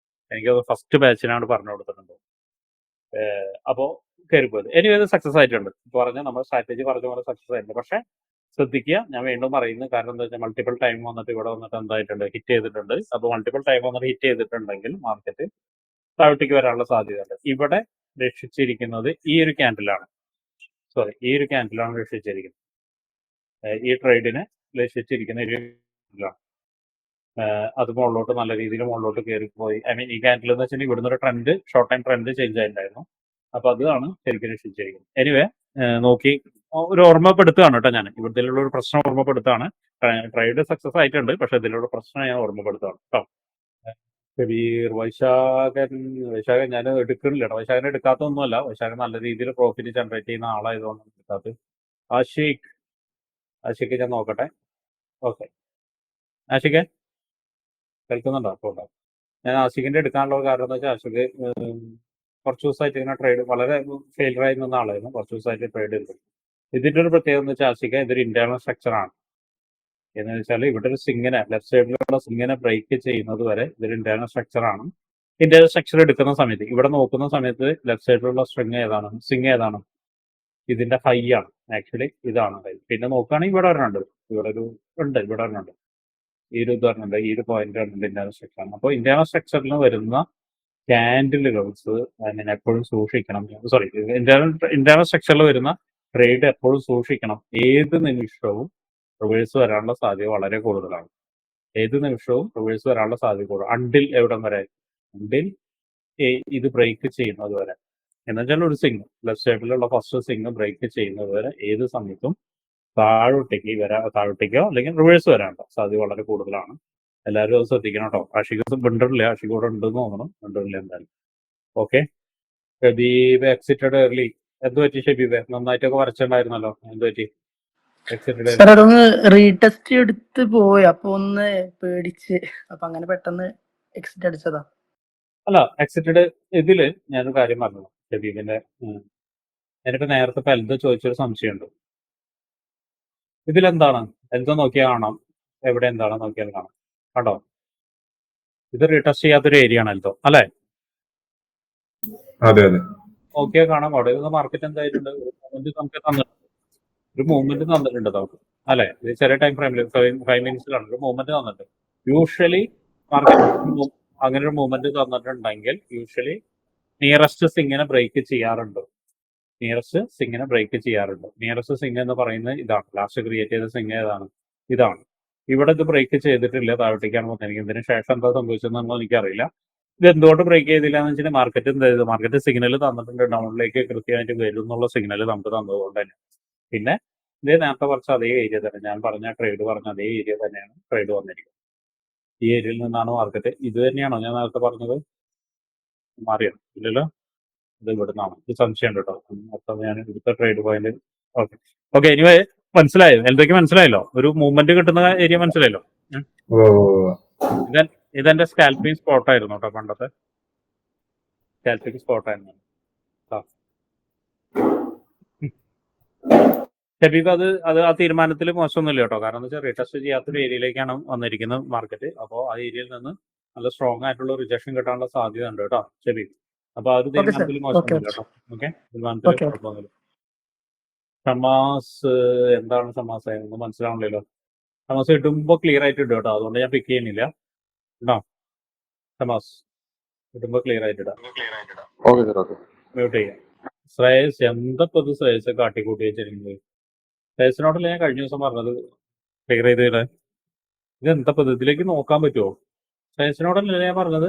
എനിക്കത് ഫസ്റ്റ് ബാച്ചിനാണ് പറഞ്ഞു കൊടുത്തിട്ടുണ്ട്. അപ്പോൾ കയറിപ്പോയത് എനിവേ ഇത് സക്സസ് ആയിട്ടുണ്ട്. നമ്മൾ സ്ട്രാറ്റജി പറഞ്ഞ പോലെ സക്സസ് ആയിട്ടുണ്ട്. പക്ഷെ ശ്രദ്ധിക്കുക, ഞാൻ വീണ്ടും പറയുന്നു. കാരണം എന്താ വെച്ചാൽ മൾട്ടിപ്പിൾ ടൈം വന്നിട്ട് ഇവിടെ വന്നിട്ട് എന്തായിട്ടുണ്ട്, ഹിറ്റ് ചെയ്തിട്ടുണ്ട്. അപ്പോൾ മൾട്ടിപ്പിൾ ടൈം വന്നിട്ട് ഹിറ്റ് ചെയ്തിട്ടുണ്ടെങ്കിൽ മാർക്കറ്റ് താഴോട്ടേക്ക് വരാനുള്ള സാധ്യതയുണ്ട്. ഇവിടെ രക്ഷിച്ചിരിക്കുന്നത് ഈ ഒരു ക്യാൻഡിലാണ്. ഈ ഒരു ക്യാൻഡിലാണ് രക്ഷിച്ചിരിക്കുന്നത്. ഈ ട്രേഡിനെ രക്ഷിച്ചിരിക്കുന്ന ഒരു ക്യാൻഡിലാണ്. അത് മുകളിലോട്ട് നല്ല രീതിയിൽ മുകളിലോട്ട് കയറിപ്പോയി. ഐ മീൻ ഈ ക്യാൻഡിൽ എന്ന് വെച്ചാൽ ഇവിടുന്ന് ഒരു trend, short time trend change ആയിട്ടുണ്ടായിരുന്നു. അപ്പൊ അതാണ് ശരിക്കും രക്ഷിച്ചിരിക്കുന്നത്. എനിവേ നോക്കി ഒരു ഓർമ്മപ്പെടുത്തുകയാണ് കേട്ടോ. ഞാൻ ഇവിടത്തിലുള്ള ഒരു പ്രശ്നം ഓർമ്മപ്പെടുത്താണ്. ട്രേഡ് സക്സസ് ആയിട്ടുണ്ട്, പക്ഷെ ഇതിലുള്ള പ്രശ്നം ഞാൻ ഓർമ്മപ്പെടുത്തുകയാണ് കേട്ടോ. വൈശാഖൻ ഞാൻ എടുക്കണില്ല കേട്ടോ. വൈശാഖൻ എടുക്കാത്തൊന്നുമല്ല. വൈശാഖൻ നല്ല രീതിയിൽ പ്രോഫിറ്റ് ജനറേറ്റ് ചെയ്യുന്ന ആളായതുകൊണ്ട് എടുക്കാത്തത്. ആഷിക്ക് ഞാൻ നോക്കട്ടെ. ഓക്കെ, ആഷിക്ക് കേൾക്കുന്നുണ്ടോ? അപ്പോൾ ഞാൻ ആഷിക്കിന്റെ എടുക്കാനുള്ള കാരണം എന്താ വെച്ചാൽ ആഷിക്ക് കുറച്ച് ദിവസമായിട്ട് ഇങ്ങനെ ട്രേഡ് വളരെ ഫെയിലർ ആയി നിന്ന ആളായിരുന്നു. കുറച്ച് ദിവസമായിട്ട് ട്രേഡ് ചെയ്തു. ഇതിന്റെ ഒരു പ്രത്യേകത എന്ന് വെച്ചാൽ ആഷിക്ക് ഇതൊരു ഇന്റേണൽ സ്ട്രക്ചർ ആണ്. എന്ന് വെച്ചാൽ ഇവിടെ ഒരു സിങ്ങിനെ ലെഫ്റ്റ് സൈഡിലുള്ള സിങ്ങിനെ ബ്രേക്ക് ചെയ്യുന്നത് വരെ ഇതൊരു ഇന്റേണൽ സ്ട്രക്ചർ ആണ്. ഇന്റേണൽ സ്ട്രക്ചർ എടുക്കുന്ന സമയത്ത് ഇവിടെ നോക്കുന്ന സമയത്ത് ലെഫ്റ്റ് സൈഡിലുള്ള സിങ് ഏതാണ്? ഇതിന്റെ ഹൈ ആണ്. ആക്ച്വലി ഇതാണ് ഹൈ. പിന്നെ നോക്കുകയാണെങ്കിൽ ഇവിടെ ഒരെണ്ണുണ്ട്. ഇവിടെ ഒരെണ്ണുണ്ട്. ഈ ഒരു ഉദാഹരണം, ഈ ഒരു പോയിന്റ് ആണ് ഇന്റേണൽ സ്ട്രക്ചർ. അപ്പോൾ ഇന്റേണൽ സ്ട്രക്ചറിൽ വരുന്ന ക്യാൻഡിലുകൾസ് എപ്പോഴും സൂക്ഷിക്കണം. ഇന്റേണൽ സ്ട്രക്ചറിൽ വരുന്ന ട്രേഡ് എപ്പോഴും സൂക്ഷിക്കണം. ഏത് നിമിഷവും റിവേഴ്സ് വരാനുള്ള സാധ്യത വളരെ കൂടുതലാണ്. അണ്ടിൽ എവിടം വരെ? അണ്ടിൽ ഇത് ബ്രേക്ക് ചെയ്യുന്നത് വരെ. എന്നുവെച്ചാൽ ഒരു സിംഗ് ലെഫ്റ്റ് സൈഡിലുള്ള ഫസ്റ്റ് സിംഗ് ബ്രേക്ക് ചെയ്യുന്നത് വരെ ഏത് സമയത്തും താഴോട്ടേക്കോ അല്ലെങ്കിൽ റിവേഴ്സ് വരാനുള്ള സാധ്യത വളരെ കൂടുതലാണ്. എല്ലാവരും അത് ശ്രദ്ധിക്കണം കേട്ടോ. ആഷിക്ക് ബണ്ടറില്ല, ആഷിക്ക് ഇവിടെ ഉണ്ടെന്ന് തോന്നണം. ബണ്ടറില്ല എന്തായാലും. Okay, Shabeeb exited early. എന്ത് പറ്റി ഷബീബ്? നന്നായിട്ടൊക്കെ വരച്ചിട്ടുണ്ടായിരുന്നല്ലോ. എന്ത് പറ്റി? സാർ അതൊന്ന് റീടെസ്റ്റ് എടുത്ത് പോയി, അപ്പൊ ഒന്ന് പേടിച്ച്, അപ്പൊ അങ്ങനെ പെട്ടെന്ന് എക്സിറ്റ് അടിച്ചതാ. അല്ല, എക്സിറ്റഡ് ഇതില് ഞാനൊരു കാര്യം പറഞ്ഞു ഷബീബിന്റെ. ഞാനിപ്പോ നേരത്തെ എൽദോ ചോദിച്ചൊരു സംശയമുണ്ട്. ഇതിലെന്താണ്? എൽദോ നോക്കിയാൽ കാണാം. എവിടെ എന്താണ് നോക്കിയാൽ കാണാം. കണ്ടോ? ഇത് റീടെസ്റ്റ് ചെയ്യാത്തൊരു ഏരിയ ആണ് എൽദോ, അല്ലെ? അതെ. നോക്കിയാൽ കാണാം. അവിടെ നിന്ന് മാർക്കറ്റ് എന്തായിട്ടുണ്ട്? ഒരു മൂവ്മെന്റ് തന്നിട്ടുണ്ട് നമുക്ക്, അല്ലെ? ഇത് ചെറിയ ടൈം ഫ്രെയിമിൽ 5 മിനിറ്റ്സിലാണ് ഒരു മൂവ്മെന്റ് തന്നിട്ട്. യൂഷ്വലി മാർക്കറ്റ് അങ്ങനെ ഒരു മൂവ്മെന്റ് തന്നിട്ടുണ്ടെങ്കിൽ യൂഷ്വലി നിയറസ്റ്റ് സിങ്ങിനെ ബ്രേക്ക് ചെയ്യാറുണ്ട്. നിയറസ്റ്റ് സിങ് എന്ന് പറയുന്നത് ഇതാണ്. ലാസ്റ്റ് ക്രിയേറ്റ് ചെയ്ത സിങ് ഏതാണ്? ഇതാണ്. ഇവിടെ ഇത് ബ്രേക്ക് ചെയ്തിട്ടില്ല, താഴോട്ടേക്കാണ് വന്നിരിക്കുന്നത്. ഇതിന് ശേഷം എന്താ സംഭവിച്ചതെന്നൊന്നും എനിക്കറിയില്ല. ഇത് എന്തുകൊണ്ട് ബ്രേക്ക് ചെയ്തില്ല എന്ന് വെച്ചാൽ മാർക്കറ്റ് സിഗ്നൽ തന്നിട്ടുണ്ട്. ഡൗണിലേക്ക് കൃത്യമായിട്ട് വരും എന്നുള്ള സിഗ്നൽ നമുക്ക് തന്നതുകൊണ്ട് തന്നെ. പിന്നെ ഇത് നേരത്തെ കുറച്ച് അതേ ഏരിയ തന്നെ, ഞാൻ പറഞ്ഞ ട്രേഡ് പറഞ്ഞ അതേ ഏരിയ തന്നെയാണ് ട്രേഡ് വന്നിരിക്കുന്നത്. ഈ ഏരിയയിൽ നിന്നാണ് മാർക്കറ്റ്. ഇത് തന്നെയാണോ ഞാൻ നേരത്തെ പറഞ്ഞത്? മാറിയോ? ഇല്ലല്ലോ. ഇത് ഇവിടെ നിന്നാണ്. ഇത് സംശയം കേട്ടോ. മൊത്തം ഞാൻ ഇവിടുത്തെ ട്രേഡ് പോയിന്റ്. ഓക്കെ എനിവേ മനസ്സിലായോ? എന്തൊക്കെ മനസ്സിലായല്ലോ? ഒരു മൂവ്മെന്റ് കിട്ടുന്ന ഏരിയ മനസ്സിലായല്ലോ? ഇതെന്റെ സ്കാൽപ്പിംഗ് സ്പോട്ട് ആയിരുന്നു കേട്ടോ. പണ്ടത്തെ സ്കാൽപ്പിംഗ് സ്പോട്ടായിരുന്നു. ഷബീബ് അത് ആ തീരുമാനത്തിൽ മോശമൊന്നുമില്ല കേട്ടോ. കാരണം എന്താ വെച്ചാൽ റീടെസ്റ്റ് ചെയ്യാത്തൊരു ഏരിയയിലേക്കാണ് വന്നിരിക്കുന്നത് മാർക്കറ്റ്. അപ്പോൾ ആ ഏരിയയിൽ നിന്ന് നല്ല സ്ട്രോങ് ആയിട്ടുള്ള റിജക്ഷൻ കിട്ടാനുള്ള സാധ്യത ഉണ്ട് കേട്ടോ ഷബീബ്. അപ്പൊ ആ ഒരു തീരുമാനത്തിൽ മോശമൊന്നുമില്ല കേട്ടോ. ഓക്കെ, തീരുമാനത്തിൽ കുഴപ്പമൊന്നുമില്ല. ഷമാസ് എന്താണ് ഷമാസ്? ഒന്നും മനസ്സിലാവണല്ലോ. ഷമാസ് ഇടുമ്പോ ക്ലിയർ ആയിട്ട് ഇടും കേട്ടോ. അതുകൊണ്ട് ഞാൻ പിക്ക് ചെയ്യുന്നില്ല കേട്ടോ. ഷമാസ് ഇടുമ്പോ ക്ലിയർ ആയിട്ട് ഇടാം. മ്യൂട്ട് ചെയ്യാം. ശ്രേയസ് എന്തൊക്കെ ശ്രേയസ് കാട്ടിക്കൂട്ടി വെച്ചിരിക്കുന്നത്? ശ്രേയസിനോടല്ല ഞാൻ കഴിഞ്ഞ ദിവസം പറഞ്ഞത് ക്ലിയർ ചെയ്തിട്ട്. ഇത് എന്താ ഇതിലേക്ക് നോക്കാൻ പറ്റുമോ? ശ്രേയസിനോടല്ലേ ഞാൻ പറഞ്ഞത്?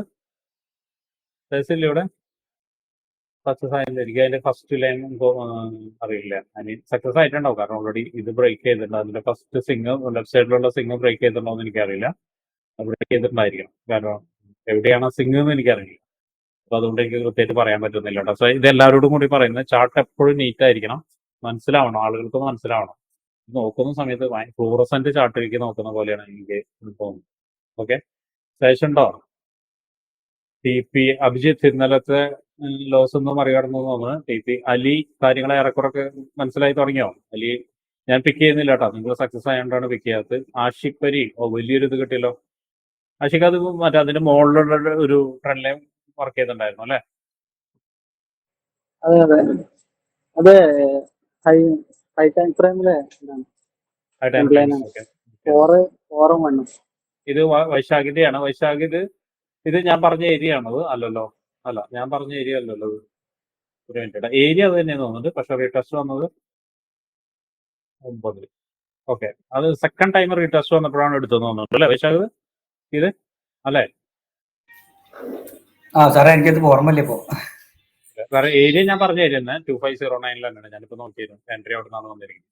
ശ്രേയസ് ഇല്ല ഇവിടെ? സക്സസ് ആയില്ല. എനിക്ക് അതിന്റെ ഫസ്റ്റ് ലൈൻ അറിയില്ല. ഐ മീൻ സക്സസ് ആയിട്ടുണ്ടാവും. കാരണം ഓൾറെഡി ഇത് ബ്രേക്ക് ചെയ്തിട്ടുണ്ട്. അതിന്റെ ഫസ്റ്റ് സിംഗ് ലെഫ്റ്റ് സൈഡിലുള്ള സിംഗ് ബ്രേക്ക് ചെയ്തിട്ടുണ്ടോ എന്ന് എനിക്കറിയില്ല. അവിടെ ചെയ്തിട്ടുണ്ടായിരിക്കണം. കാരണം എവിടെയാണ് സിംഗ് എന്ന് എനിക്കറിയില്ല. അപ്പൊ അതുകൊണ്ട് എനിക്ക് കൃത്യമായിട്ട് പറയാൻ പറ്റുന്നില്ല കേട്ടോ. സോ ഇത് എല്ലാവരോടും കൂടി പറയുന്നത് ചാർട്ട് എപ്പോഴും നീറ്റ് ആയിരിക്കണം, മനസ്സിലാവണം, ആളുകൾക്ക് മനസ്സിലാവണം. നോക്കുന്ന സമയത്ത് ഫ്ലൂറസെന്റ് ചാർട്ടിലേക്ക് നോക്കുന്ന പോലെയാണ് എനിക്ക് തോന്നുന്നത്. ഓക്കെ, ശേഷം ഉണ്ടോ TP അഭിജിത്ത് ഇന്നലത്തെ ലോസ് ഒന്നും മറികടന്നു തോന്നുന്നു. TP അലി കാര്യങ്ങളെ ഏറെക്കുറൊക്കെ മനസ്സിലായി തുടങ്ങിയോ? അലി ഞാൻ പിക്ക് ചെയ്യുന്നില്ല കേട്ടോ, നിങ്ങൾ സക്സസ് ആയതുകൊണ്ടാണ് പിക്ക് ചെയ്യാത്തത്. ആഷിഖ് പരി, വലിയൊരു ഇത് കിട്ടിയല്ലോ ആഷിഖ്. അത് മറ്റേ അതിന്റെ മുകളിലുള്ള ഒരു ട്രെൻഡ് ലൈൻ വർക്ക് ചെയ്തിട്ടുണ്ടായിരുന്നു അല്ലെ? അതെ അതെ അതെ ഹൈ ഹൈ ടൈം ഫ്രെയിമില് ആ ടൈം Trend line ഫ്രെയിം. ആണ്. ഓക്കെ, ഫോറും വണ്ണും. ഇത് വൈശാഖിന്റെയാണ്. വൈശാഖ് ഇത് ഞാൻ പറഞ്ഞ ഏരിയ ആണത്? അല്ലല്ലോ, അല്ല ഞാൻ പറഞ്ഞ ഏരിയ അല്ലല്ലോ. ഒരു മിനിറ്റ്, ഏരിയ അത് തന്നെയാണ് തോന്നുന്നത്. പക്ഷെ റീടെസ്റ്റ് വന്നത് 9. ഓക്കെ, അത് സെക്കൻഡ് ടൈം റീടെസ്റ്റ് വന്നപ്പോഴാണ് എടുത്തതെന്ന് തോന്നുന്നുണ്ട് അല്ലേ വൈശാഖ്? ഇത് അല്ലേ? സാറേ എനിക്കത് ഓർമ്മയില്ല ഇപ്പോ. വേറെ ഏരിയ ഞാൻ പറഞ്ഞ ഏരിയ തന്നെ 2509 തന്നെയാണ് ഞാനിപ്പോ നോക്കിയിരുന്നു. എൻട്രി അവിടെ നിന്നാണ് വന്നിരിക്കുന്നത്.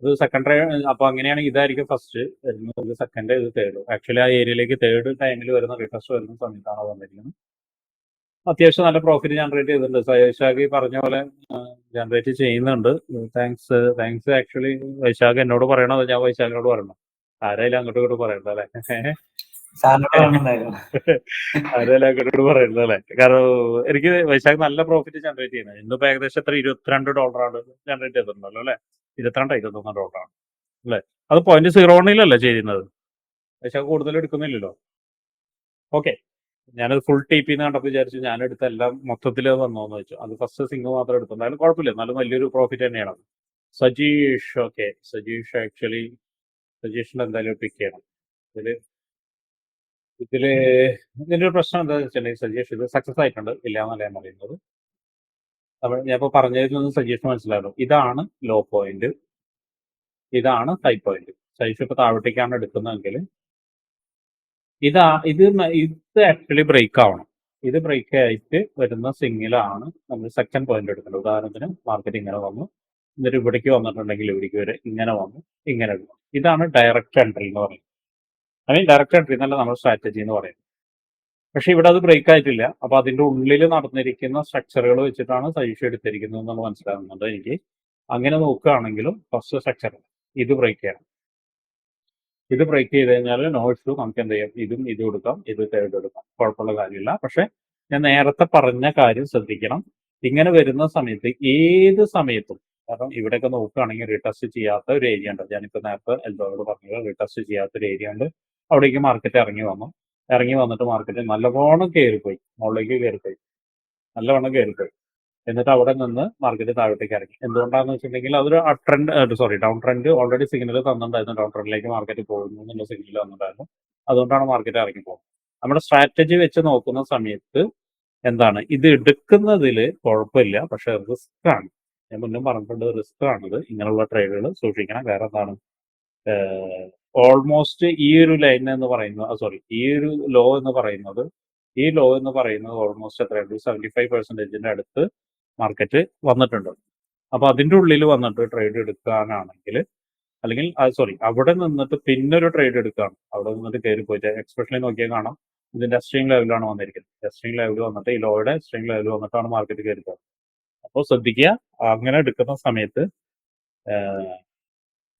ഇത് സെക്കൻഡ് അപ്പൊ അങ്ങനെയാണെങ്കിൽ ഇതായിരിക്കും ഫസ്റ്റ് വരുന്നത്, സെക്കൻഡ്, ഇത് തേർഡ്. ആക്ച്വലി ആ ഏരിയയിലേക്ക് തേർഡ് ടൈമിൽ വരുന്ന റീടെസ്റ്റ് വരുന്ന സമയത്താണ് വന്നിരിക്കുന്നത്. അത്യാവശ്യം നല്ല പ്രോഫിറ്റ് ജനറേറ്റ് ചെയ്തിട്ടുണ്ട്. വൈശാഖ് പറഞ്ഞ പോലെ ജനറേറ്റ് ചെയ്യുന്നുണ്ട്. താങ്ക്സ് ആക്ച്വലി വൈശാഖ് എന്നോട് പറയണത് ഞാൻ വൈശാഖിനോട് പറയണം. ആരായാലും അങ്ങോട്ടും ഇങ്ങോട്ടും പറയണ്ട അല്ലേ? ആരായാലും അങ്ങോട്ട് പറയണ്ട അല്ലേ? കാരണം എനിക്ക് വൈശാഖ് നല്ല പ്രോഫിറ്റ് ജനറേറ്റ് ചെയ്യുന്നത്. ഇന്നിപ്പോ ഏകദേശം എത്ര $22 ജനറേറ്റ് ചെയ്തിട്ടുണ്ടല്ലോ അല്ലെ? 22-21 ഡോളറാണ് അല്ലെ? അത് 0.01 ചെയ്യുന്നത്. വൈശാഖ് കൂടുതൽ എടുക്കുന്നില്ലല്ലോ. ഓക്കെ, ഞാനത് ഫുൾ TP കണ്ടപ്പോൾ വിചാരിച്ചു ഞാൻ എടുത്ത എല്ലാം മൊത്തത്തിൽ വന്നോന്ന് വെച്ചു. അത് ഫസ്റ്റ് സിംഗ് മാത്രം എടുത്തിട്ടുണ്ടായാലും കുഴപ്പമില്ല, എന്നാലും വലിയൊരു പ്രോഫിറ്റ് തന്നെയാണ്. സജീഷ്, ഓക്കെ, സജീഷ് ആക്ച്വലി സജീഷിന് എന്തായാലും പിക്ക് ചെയ്യണം. ഇതില് ഇതിന്റെ ഒരു പ്രശ്നം എന്താണെന്ന് വെച്ചിട്ടുണ്ടെങ്കിൽ സജീഷ് ഇത് സക്സസ് ആയിട്ടുണ്ട്, ഇല്ല എന്നല്ല ഞാൻ പറയുന്നത്. ഞാൻ ഇപ്പോൾ പറഞ്ഞതിൽ നിന്ന് സജീഷ് മനസ്സിലാകും. ഇതാണ് ലോ പോയിന്റ്, ഇതാണ് ഹൈ പോയിന്റ്. സജീഷ് ഇപ്പൊ താഴോട്ടേക്കാണ് എടുക്കുന്നതെങ്കിൽ ഇത് ആക്ച്വലി ബ്രേക്ക് ആവണം. ഇത് ബ്രേക്ക് ആയിട്ട് വരുന്ന സിംഗിലാണ് നമ്മൾ സെക്കൻഡ് പോയിന്റ് എടുക്കേണ്ടത്. ഉദാഹരണത്തിന് മാർക്കറ്റ് ഇങ്ങനെ വന്നു, എന്നിട്ട് ഇവിടേക്ക് വന്നിട്ടുണ്ടെങ്കിൽ ഇവിടേക്ക് വരെ ഇങ്ങനെ വന്നു, ഇങ്ങനെ എടുക്കണം. ഇതാണ് ഡയറക്റ്റ് എൻട്രി എന്ന് പറയുന്നത്. ഡയറക്റ്റ് എൻട്രി എന്നല്ല നമ്മൾ സ്ട്രാറ്റജി എന്ന് പറയുന്നത്. പക്ഷെ ഇവിടെ അത് ബ്രേക്ക് ആയിട്ടില്ല. അപ്പൊ അതിന്റെ ഉള്ളിൽ നടന്നിരിക്കുന്ന സ്ട്രക്ചറുകൾ വെച്ചിട്ടാണ് സജീഷ് എടുത്തിരിക്കുന്നത് എന്ന് മനസ്സിലാകുന്നുണ്ട് എനിക്ക്. അങ്ങനെ നോക്കുകയാണെങ്കിലും ഫസ്റ്റ് സ്ട്രക്ചർ ഇത് ബ്രേക്ക് ചെയ്യണം. ഇത് ബ്രേക്ക് ചെയ്ത് കഴിഞ്ഞാൽ നോ ഇഷ്യൂ, നമുക്ക് എന്ത് ചെയ്യാം, ഇത് എടുക്കാം, ഇത് തേർഡ് എടുക്കാം, കുഴപ്പമുള്ള കാര്യമില്ല. പക്ഷെ ഞാൻ നേരത്തെ പറഞ്ഞ കാര്യം ശ്രദ്ധിക്കണം. ഇങ്ങനെ വരുന്ന സമയത്ത് ഏത് സമയത്തും, കാരണം ഇവിടെയൊക്കെ നോക്കുകയാണെങ്കിൽ റീടെസ്റ്റ് ചെയ്യാത്ത ഒരു ഏരിയ ഉണ്ട്. ഞാനിപ്പോൾ നേരത്തെ എൽദോയോട് പറഞ്ഞത് റീടെസ്റ്റ് ചെയ്യാത്ത ഒരു ഏരിയ ഉണ്ട്. അവിടേക്ക് മാർക്കറ്റ് ഇറങ്ങി വന്നിട്ട് മാർക്കറ്റ് നല്ലവണ്ണം കയറിപ്പോയി, മുകളിലേക്ക് കയറിപ്പോയി, നല്ലവണ്ണം കയറിപ്പോയി. എന്നിട്ട് അവിടെ നിന്ന് മാർക്കറ്റ് താഴോട്ടേക്ക് ഇറങ്ങി. എന്തുകൊണ്ടാണെന്ന് വെച്ചിട്ടുണ്ടെങ്കിൽ അതൊരു ഡൗൺ ട്രെൻഡ് ഓൾറെഡി സിഗ്നൽ തന്നിട്ടുണ്ടായിരുന്നു. ഡൗൺ ട്രെൻഡിലേക്ക് മാർക്കറ്റ് പോകുന്നു എന്നുള്ള സിഗ്നൽ തന്നിട്ടുണ്ടായിരുന്നു. അതുകൊണ്ടാണ് മാർക്കറ്റ് ഇറങ്ങി പോകുന്നത്. നമ്മുടെ സ്ട്രാറ്റജി വെച്ച് നോക്കുന്ന സമയത്ത് എന്താണ്, ഇത് എടുക്കുന്നതിൽ കുഴപ്പമില്ല, പക്ഷെ റിസ്ക് ആണ്. ഞാൻ മുന്നേ പറഞ്ഞിട്ടുണ്ട്, റിസ്ക് ആണിത്. ഇങ്ങനെയുള്ള ട്രേഡുകൾ സൂക്ഷിക്കണം. വേറെ എന്താണ്, ഓൾമോസ്റ്റ് ഈ ഒരു ലൈൻ എന്ന് പറയുന്നത്, ഈ ഒരു ലോ എന്ന് പറയുന്നത് ഓൾമോസ്റ്റ് എത്രയുണ്ട്, 75% അടുത്ത് മാർക്കറ്റ് വന്നിട്ടുണ്ട്. അപ്പൊ അതിന്റെ ഉള്ളിൽ വന്നിട്ട് ട്രേഡ് എടുക്കാനാണെങ്കിൽ, അല്ലെങ്കിൽ അവിടെ നിന്നിട്ട് പിന്നൊരു ട്രേഡ് എടുക്കുകയാണ്, അവിടെ നിന്നിട്ട് കയറി പോയിട്ട് എക്സ്പ്രഷനിൽ നോക്കിയാൽ കാണാം ഇതിന്റെ സ്ട്രിംഗ് ലെവലാണ് വന്നിരിക്കുന്നത്. സ്ട്രിംഗ് ലെവൽ വന്നിട്ട് ഈ ലോയുടെ സ്ട്രിംഗ് ലെവൽ വന്നിട്ടാണ് മാർക്കറ്റ് കയറി പോകുന്നത്. അപ്പോൾ ശ്രദ്ധിക്കുക, അങ്ങനെ എടുക്കുന്ന സമയത്ത്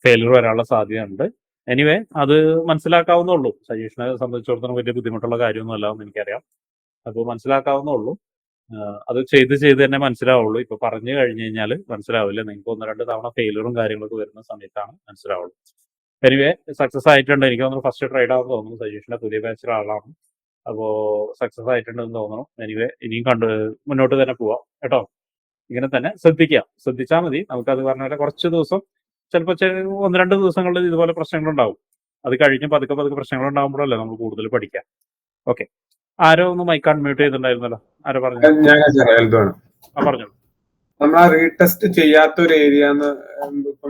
ഫെയിലിയർ വരാനുള്ള സാധ്യതയുണ്ട്. എനിവേ അത് മനസ്സിലാക്കാവുന്നുള്ളൂ. സജീഷിനെ സംബന്ധിച്ചിടത്തോളം വലിയ ബുദ്ധിമുട്ടുള്ള കാര്യമൊന്നുമല്ല എന്ന് എനിക്കറിയാം. അപ്പോൾ മനസ്സിലാക്കാവുന്നുള്ളൂ. അത് ചെയ്ത് തന്നെ മനസ്സിലാവുള്ളൂ. ഇപ്പൊ പറഞ്ഞു കഴിഞ്ഞു കഴിഞ്ഞാൽ മനസ്സിലാവില്ല. നിങ്ങൾക്ക് 1-2 തവണ ഫെയിലിയറും കാര്യങ്ങളൊക്കെ വരുന്ന സമയത്താണ് മനസ്സിലാവുള്ളൂ. എനിവേ സക്സസ് ആയിട്ടുണ്ട്. എനിക്ക് തോന്നുന്നു ഫസ്റ്റ് ട്രേഡ് ആണെന്ന് തോന്നുന്നു. സജീഷിന്റെ പുതിയ ബാച്ചിലെ ആളാണ്. അപ്പോൾ സക്സസ് ആയിട്ടുണ്ടെന്ന് തോന്നുന്നു. എനിവേ ഇനിയും മുന്നോട്ട് തന്നെ പോവാം കേട്ടോ. ഇങ്ങനെ തന്നെ ശ്രദ്ധിച്ചാൽ മതി. നമുക്കത് പറഞ്ഞ പോലെ കുറച്ച് ദിവസം, ചിലപ്പോൾ 1-2 ദിവസങ്ങളിൽ ഇതുപോലെ പ്രശ്നങ്ങളുണ്ടാവും. അത് കഴിഞ്ഞ് പതുക്കെ പ്രശ്നങ്ങൾ ഉണ്ടാകുമ്പോഴല്ലേ നമ്മൾ കൂടുതൽ പഠിക്കാം. ഓക്കെ, ആരോ ഒന്ന് മൈക്ക് അൺമ്യൂട്ട് ചെയ്തിട്ടുണ്ടായിരുന്നല്ലോ, ആരോ പറഞ്ഞു. പറഞ്ഞു. നമ്മൾ ആ റീടെസ്റ്റ് ചെയ്യാത്ത ഒരു ഏരിയ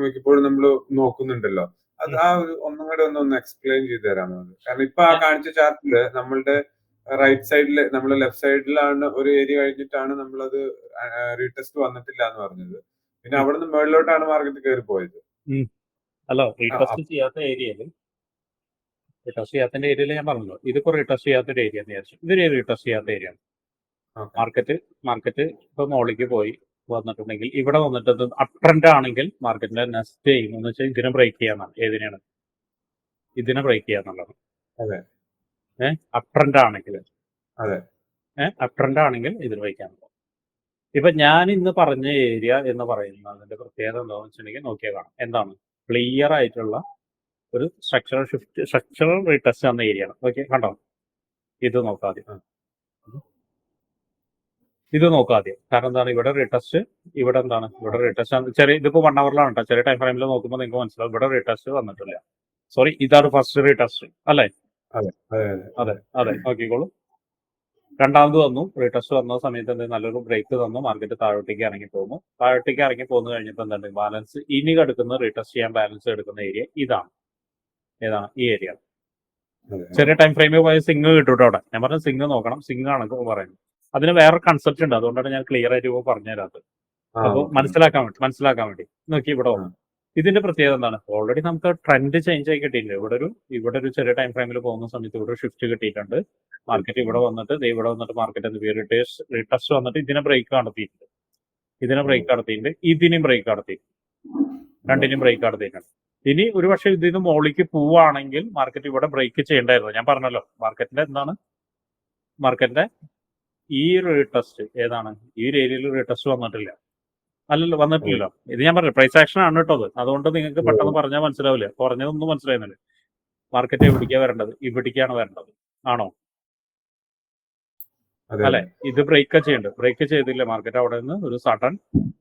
മിക്കപ്പോഴും നമ്മൾ നോക്കുന്നുണ്ടല്ലോ, അത് ആ ഒരു ഒന്ന് എക്സ്പ്ലെയിൻ ചെയ്ത് തരാമോ? കാരണം ഇപ്പൊ ആ കാണിച്ച ചാർട്ടില് നമ്മളുടെ റൈറ്റ് സൈഡില്, നമ്മള് ലെഫ്റ്റ് സൈഡിലാണ് ഒരു ഏരിയ കഴിഞ്ഞിട്ടാണ് നമ്മളത് റീടെസ്റ്റ് വന്നിട്ടില്ല എന്ന് പറഞ്ഞത്. പിന്നെ അവിടെ നിന്ന് മുകളിലോട്ടാണ് മാർക്കറ്റ് കയറി പോയത്. അല്ല, റീടെസ്റ്റ് ചെയ്യാത്ത ഏരിയയിൽ റീടെസ്റ്റ് ചെയ്യാത്തതിന്റെ ഏരിയയിൽ ഞാൻ പറഞ്ഞല്ലോ, ഇതിപ്പോ റീടെസ്റ്റ് ചെയ്യാത്തൊരു ഏരിയ എന്ന് വിചാരിച്ചു. ഇതൊരു റീടെസ്റ്റ് ചെയ്യാത്ത ഏരിയ ആണ്. ഓക്കെ മാർക്കറ്റ് ഇപ്പൊ മോളിലേക്ക് പോയി വന്നിട്ടുണ്ടെങ്കിൽ ഇവിടെ വന്നിട്ട് അപ് ട്രെൻഡ് ആണെങ്കിൽ മാർക്കറ്റിന്റെ നെക്സ്റ്റ് എയിം എന്ന് വെച്ചാൽ ഇതിനെ ബ്രേക്ക് ചെയ്യാന്നാണ്. ഏതിനാണ്? ഇതിനെ ബ്രേക്ക് ചെയ്യാന്നുള്ളതാണ്. അതെ. അപ് ട്രെൻഡ് ആണെങ്കിൽ അതെ. അപ് ട്രെൻഡ് ആണെങ്കിൽ ഇതിന് ബ്രേക്ക് ചെയ്യാന്നുള്ളത്. ഇപ്പൊ ഞാൻ ഇന്ന് പറഞ്ഞ ഏരിയ എന്ന് പറയുന്നതിന്റെ പ്രത്യേകത എന്താണെന്ന് വെച്ചിട്ടുണ്ടെങ്കിൽ നോക്കിയാൽ കാണാം. എന്താണ്? ക്ലിയർ ആയിട്ടുള്ള ഒരു സ്ട്രക്ചറൽ റീടെസ്റ്റ് എന്ന ഏരിയ ആണ്. ഓക്കെ, കണ്ടോ? ഇത് നോക്കാതെ കാരണം എന്താണ്? ഇവിടെ റീടെസ്റ്റ്, ഇവിടെ എന്താണ്? ഇവിടെ റീടെസ്റ്റ് ചെറിയ, ഇതിപ്പോ 1 അവറിലാണ് കേട്ടോ. ചെറിയ ടൈം ഫ്രെയിമിൽ നോക്കുമ്പോൾ നിങ്ങൾക്ക് മനസ്സിലാവും ഇവിടെ റീടെസ്റ്റ് വന്നിട്ടില്ല. സോറി, ഇതാണ് ഫസ്റ്റ് റീടെസ്റ്റ് അല്ലേ? അതെ. അതെ. അതെ അതെ, നോക്കിക്കോളൂ. രണ്ടാമത് വന്നു, റീടെസ്റ്റ് വന്ന സമയത്ത് എന്ത് നല്ലൊരു ബ്രേക്ക് തന്നു, മാർക്കറ്റ് താഴോട്ടേക്ക് ഇറങ്ങി പോകുന്നു. താഴോട്ടേക്ക് ഇറങ്ങി പോകുന്ന കഴിഞ്ഞപ്പോൾ എന്താണ്? ബാലൻസ് ഇനി എടുക്കുന്ന റീടെസ്റ്റ് ചെയ്യാൻ ബാലൻസ് എടുക്കുന്ന ഏരിയ ഇതാണ്. ഏതാണ്? ഈ ഏരിയ. ചെറിയ ടൈം ഫ്രെയിമിൽ പോയ സിംഗ് കിട്ടും അവിടെ. ഞാൻ പറഞ്ഞ സിംഗ് നോക്കണം, സിംഗ് ആണ് പറയുന്നത്. അതിന് വേറെ കൺസെപ്റ്റ് ഉണ്ട്, അതുകൊണ്ടാണ് ഞാൻ ക്ലിയർ ആയിട്ട് പറഞ്ഞു തരാത്തത്. അപ്പോൾ മനസ്സിലാക്കാൻ വേണ്ടി നോക്കി ഇവിടെ വന്നു. ഇതിന്റെ പ്രത്യേകത എന്താണ്? ഓൾറെഡി നമുക്ക് ട്രെൻഡ് ചേഞ്ച് ആയി കിട്ടിയിട്ടുണ്ട്. ഇവിടെ ഒരു ചെറിയ ടൈം ഫ്രെയിമിൽ പോകുന്ന സമയത്ത് ഇവിടെ ഷിഫ്റ്റ് കിട്ടിയിട്ടുണ്ട്. മാർക്കറ്റ് ഇവിടെ വന്നിട്ട് മാർക്കറ്റ് റീടെസ്റ്റ് വന്നിട്ട് ഇതിനെ ബ്രേക്ക് നടത്തിയിട്ടുണ്ട്. ഇതിനെയും ബ്രേക്ക് നടത്തിയിട്ടുണ്ട്. രണ്ടിനും ബ്രേക്ക് നടത്തിയിട്ടുണ്ട്. ഇനി ഒരു പക്ഷേ ഇതിന് മുകളിലേക്ക് പോവുകയാണെങ്കിൽ മാർക്കറ്റ് ഇവിടെ ബ്രേക്ക് ചെയ്യേണ്ടായിരുന്നു. ഞാൻ പറഞ്ഞല്ലോ, മാർക്കറ്റിന്റെ ഈ റീടെസ്റ്റ് ഏതാണ്? ഈ ഒരു ഏരിയയിൽ റീടെസ്റ്റ് വന്നിട്ടില്ലല്ലോ. ഇത് ഞാൻ പറഞ്ഞു പ്രൈസ് ആക്ഷൻ ആണ് കേട്ടോ. അതുകൊണ്ട് നിങ്ങൾക്ക് പെട്ടെന്ന് പറഞ്ഞാൽ മനസ്സിലാവില്ല. കുറഞ്ഞതൊന്നും മനസ്സിലായിരുന്നില്ല. മാർക്കറ്റ് എവിടേക്കാണ് വരേണ്ടത്? ഇവിടേക്കാണ് വരേണ്ടത്. ആണോ? അല്ലെ? ഇത് ബ്രേക്ക് ചെയ്തില്ല. മാർക്കറ്റ് അവിടെ നിന്ന് ഒരു സഡൻ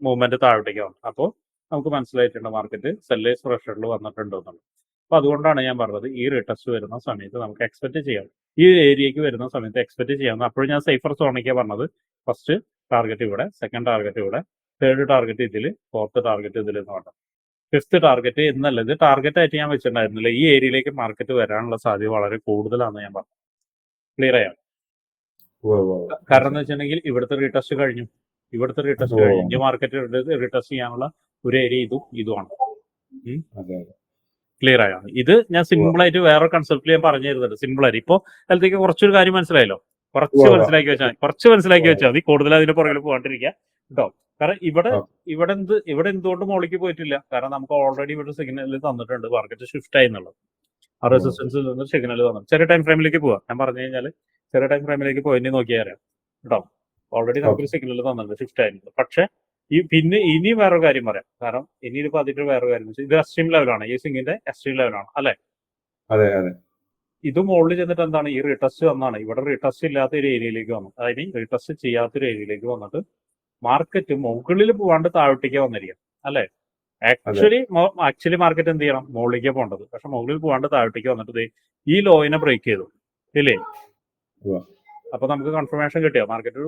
മൂവ്മെന്റ് താഴോട്ടേക്ക് വന്നു. അപ്പോൾ നമുക്ക് മനസ്സിലായിട്ടുണ്ട് മാർക്കറ്റ് സെല്ലേഴ്സ് പ്രഷറിൽ വന്നിട്ടുണ്ട് എന്നുള്ളത്. അപ്പൊ അതുകൊണ്ടാണ് ഞാൻ പറഞ്ഞത് ഈ റീടെസ്റ്റ് വരുന്ന സമയത്ത് നമുക്ക് എക്സ്പെക്ട് ചെയ്യാം, ഈ ഏരിയക്ക് വരുന്ന സമയത്ത് എക്സ്പെക്ട് ചെയ്യാം. അപ്പോഴും ഞാൻ സേഫർ സോണിക്കാണ് പറഞ്ഞത്. ഫസ്റ്റ് ടാർഗറ്റ് ഇവിടെ, സെക്കൻഡ് ടാർഗറ്റ് ഇവിടെ, തേർഡ് ടാർഗറ്റ് ഇതിൽ, ഫോർത്ത് ടാർഗറ്റ് ഇതിൽ എന്ന് പറഞ്ഞത്. ഫിഫ്ത്ത് ടാർഗറ്റ് എന്നല്ല, ഇത് ടാർഗറ്റ് ആയിട്ട് ഞാൻ വെച്ചിട്ടുണ്ടായിരുന്നില്ല. ഈ ഏരിയയിലേക്ക് മാർക്കറ്റ് വരാനുള്ള സാധ്യത വളരെ കൂടുതലാണെന്ന് ഞാൻ പറഞ്ഞു. ക്ലിയർ ആയോ? കാരണം എന്ന് വെച്ചിട്ടുണ്ടെങ്കിൽ ഇവിടുത്തെ റീടെസ്റ്റ് കഴിഞ്ഞു. ഇന്ത്യ മാർക്കറ്റ് റീടെസ്റ്റ് ചെയ്യാനുള്ള ഒരു ഏരിയ ഇതുമാണ്. ക്ലിയർ ആയോ? ഇത് ഞാൻ സിമ്പിൾ ആയിട്ട് വേറെ കൺസെപ്റ്റിൽ ഞാൻ പറഞ്ഞു തരുന്നുണ്ട്. സിമ്പിൾ ആയിട്ട് ഇപ്പൊ അതിലേക്ക് കുറച്ചൊരു കാര്യം മനസ്സിലായല്ലോ. കുറച്ച് മനസ്സിലാക്കി വെച്ചാൽ മതി. കൂടുതൽ അതിന്റെ പുറകിൽ പോകാണ്ടിരിക്കുക കേട്ടോ. കാരണം ഇവിടെ എന്തുകൊണ്ട് മുകളിലേക്ക് പോയിട്ടില്ല? കാരണം നമുക്ക് ഓൾറെഡി ഇവിടെ സിഗ്നൽ തന്നിട്ടുണ്ട്, മാർക്കറ്റ് ഷിഫ്റ്റ് ആയി എന്നുള്ളത്. ആ റെസിസ്റ്റൻസിൽ നിന്ന് സിഗ്നൽ തന്നു. ചെറിയ ടൈം ഫ്രെയിമിലേക്ക് പോവാം. ഞാൻ പറഞ്ഞു കഴിഞ്ഞാൽ ചെറിയ ടൈം ഫ്രെയിമിലേക്ക് പോയിന്റ് നോക്കിയാൽ അറിയാം കേട്ടോ. ഓൾറെഡി നമുക്ക് സിഗ്നൽ തന്നിട്ടുണ്ട്, ഷിഫ്റ്റ് ആയിരുന്നു. പക്ഷെ ഇനി വേറൊരു കാര്യം പറയാം. കാരണം ഇനിയിപ്പോ അതിന്റെ വേറൊരു കാര്യം വെച്ചാൽ ഇത് എക്സ്ട്രീം ലെവലാണ്. ഈ സിംഗിന്റെ എക്സ്ട്രീം ലെവലാണ് അല്ലെ? ഇത് മുകളിൽ ചെന്നിട്ട് എന്താണ്? ഈ റീടെസ്റ്റ് വന്നാണ്. ഇവിടെ റീടെസ്റ്റ് ഇല്ലാത്ത ഒരു ഏരിയയിലേക്ക് വന്നു. അതായത് റീടെസ്റ്റ് ചെയ്യാത്തൊരു ഏരിയയിലേക്ക് വന്നിട്ട് മാർക്കറ്റ് മുകളിൽ പോവാണ്ട് താഴോട്ടേക്ക് വന്നിരിക്കും അല്ലെ? ആക്ച്വലി മാർക്കറ്റ് എന്ത് ചെയ്യണം? മുകളിലേക്ക് പോകേണ്ടത്. പക്ഷെ മുകളിൽ പോവാണ്ട് താഴോട്ടേക്ക് വന്നിട്ട് ഈ ലോയിനെ ബ്രേക്ക് ചെയ്തു ഇല്ലേ? അപ്പൊ നമുക്ക് കൺഫർമേഷൻ കിട്ടിയോ മാർക്കറ്റ്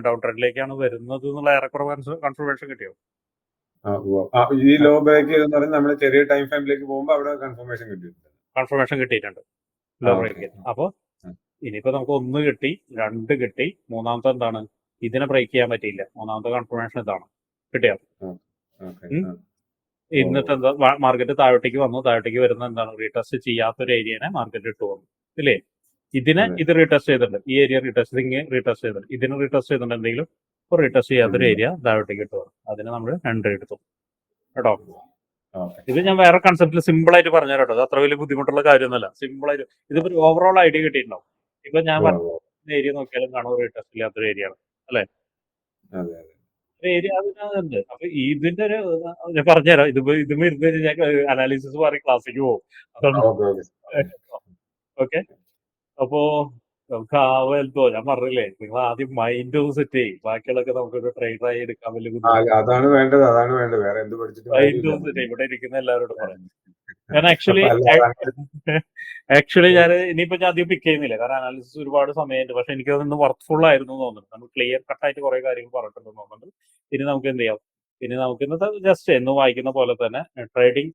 ഡൗൺ ട്രെൻഡിലേക്കാണ് വരുന്നത് എന്നുള്ള ഏറെക്കുറെ കൺഫർമേഷൻ കിട്ടിയോ? ഈ ലോ ബ്രേക്ക് ചെയ്തെന്ന് പറഞ്ഞാൽ നമ്മൾ ചെറിയ ടൈം ഫ്രെയിമിലേക്ക് പോകുമ്പോൾ അവിടെ കൺഫർമേഷൻ കിട്ടിയിട്ടുണ്ട്. Low break. അപ്പൊ ഇനിയിപ്പോ നമുക്ക് 1 കിട്ടി, 2 കിട്ടി, മൂന്നാമത്തെ എന്താണ്? ഇതിനെ ബ്രേക്ക് ചെയ്യാൻ പറ്റിയില്ല. മൂന്നാമത്തെ കൺഫർമേഷൻ ഇതാണ്. കിട്ടിയോ? ഇന്നത്തെ എന്താ? മാർക്കറ്റ് താഴോട്ടേക്ക് വന്നു. താഴോട്ടേക്ക് വരുന്ന എന്താണ്? റീടെസ്റ്റ് ചെയ്യാത്തൊരു ഏരിയനെ മാർക്കറ്റ് ഇട്ടു വന്നു ഇല്ലേ? ഇത് റീടെസ്റ്റ് ചെയ്തിട്ടുണ്ട്. ഈ ഏരിയ റീടെസ്റ്റ് ചെയ്തിട്ടുണ്ട്. ഇതിന് റീടെസ്റ്റ് ചെയ്തിട്ടുണ്ട്. എന്തെങ്കിലും റീടെസ്റ്റ് ചെയ്യാത്തൊരു ഏരിയ താഴോട്ടേക്ക് ഇട്ടു വന്നു. അതിനെ നമ്മൾ എൻട്രി എടുത്തു കേട്ടോ. ഇത് ഞാൻ വേറെ കൺസെപ്റ്റിൽ സിമ്പിൾ ആയിട്ട് പറഞ്ഞു കേട്ടോ. അത് അത്ര വലിയ ബുദ്ധിമുട്ടുള്ള കാര്യമൊന്നുമല്ല. സിമ്പിൾ ആയിട്ട് ഇതിപ്പോ ഒരു ഓവറോൾ ഐഡിയ കിട്ടിയിട്ടുണ്ടാവും. ഇപ്പൊ ഞാൻ പറഞ്ഞ ഏരിയ നോക്കിയാലും കാണും റീടെസ്റ്റ് ഇല്ലാത്തൊരു ഏരിയ ആണ് അല്ലെ? ഏരിയ അതിനകത്തുണ്ട്. അപ്പൊ ഇതിന്റെ ഒരു ഞാൻ പറഞ്ഞുതരാം. ഇതുമ്പോ ഇരുന്ന് ഞാൻ അനാലിസിസ് പറയും ക്ലാസ്സിക്ക് പോകും. ഓക്കെ, അപ്പോ നമുക്ക് ആവല്ലോ. ഞാൻ പറഞ്ഞില്ലേ, നിങ്ങൾ ആദ്യം മൈൻഡ് ഒന്ന് സെറ്റ് ചെയ്യും. ബാക്കിയുള്ളതൊക്കെ നമുക്കൊരു ട്രേഡറായി എടുക്കാൻ വലിയ അതാണ് വേണ്ടത്. വേറെ എന്ത് പഠിച്ചിട്ട് മൈൻഡ് ഒന്ന് സെറ്റ് ചെയ്യും. ഇവിടെ ഇരിക്കുന്ന എല്ലാവരോടും പറയാം. ഞാൻ ആക്ച്വലി ഞാൻ ഇനിയിപ്പോ ഞാൻ അധികം പിക്ക് ചെയ്യുന്നില്ല. കാരണം അനാലിസിസ് ഒരുപാട് സമയമുണ്ട്. പക്ഷെ എനിക്ക് അതൊന്ന് വർക്ക്ഫുൾ ആയിരുന്നു തോന്നുന്നുണ്ട്. നമ്മൾ ക്ലിയർ കട്ടായിട്ട് കുറെ കാര്യങ്ങൾ പറഞ്ഞിട്ടുണ്ടെന്ന് തോന്നുന്നുണ്ട്. ഇനി നമുക്ക് എന്ത് ചെയ്യാം? ഇനി നമുക്ക് ഇന്നത്തെ ജസ്റ്റ് എന്ന് വായിക്കുന്ന പോലെ തന്നെ ട്രേഡിംഗ്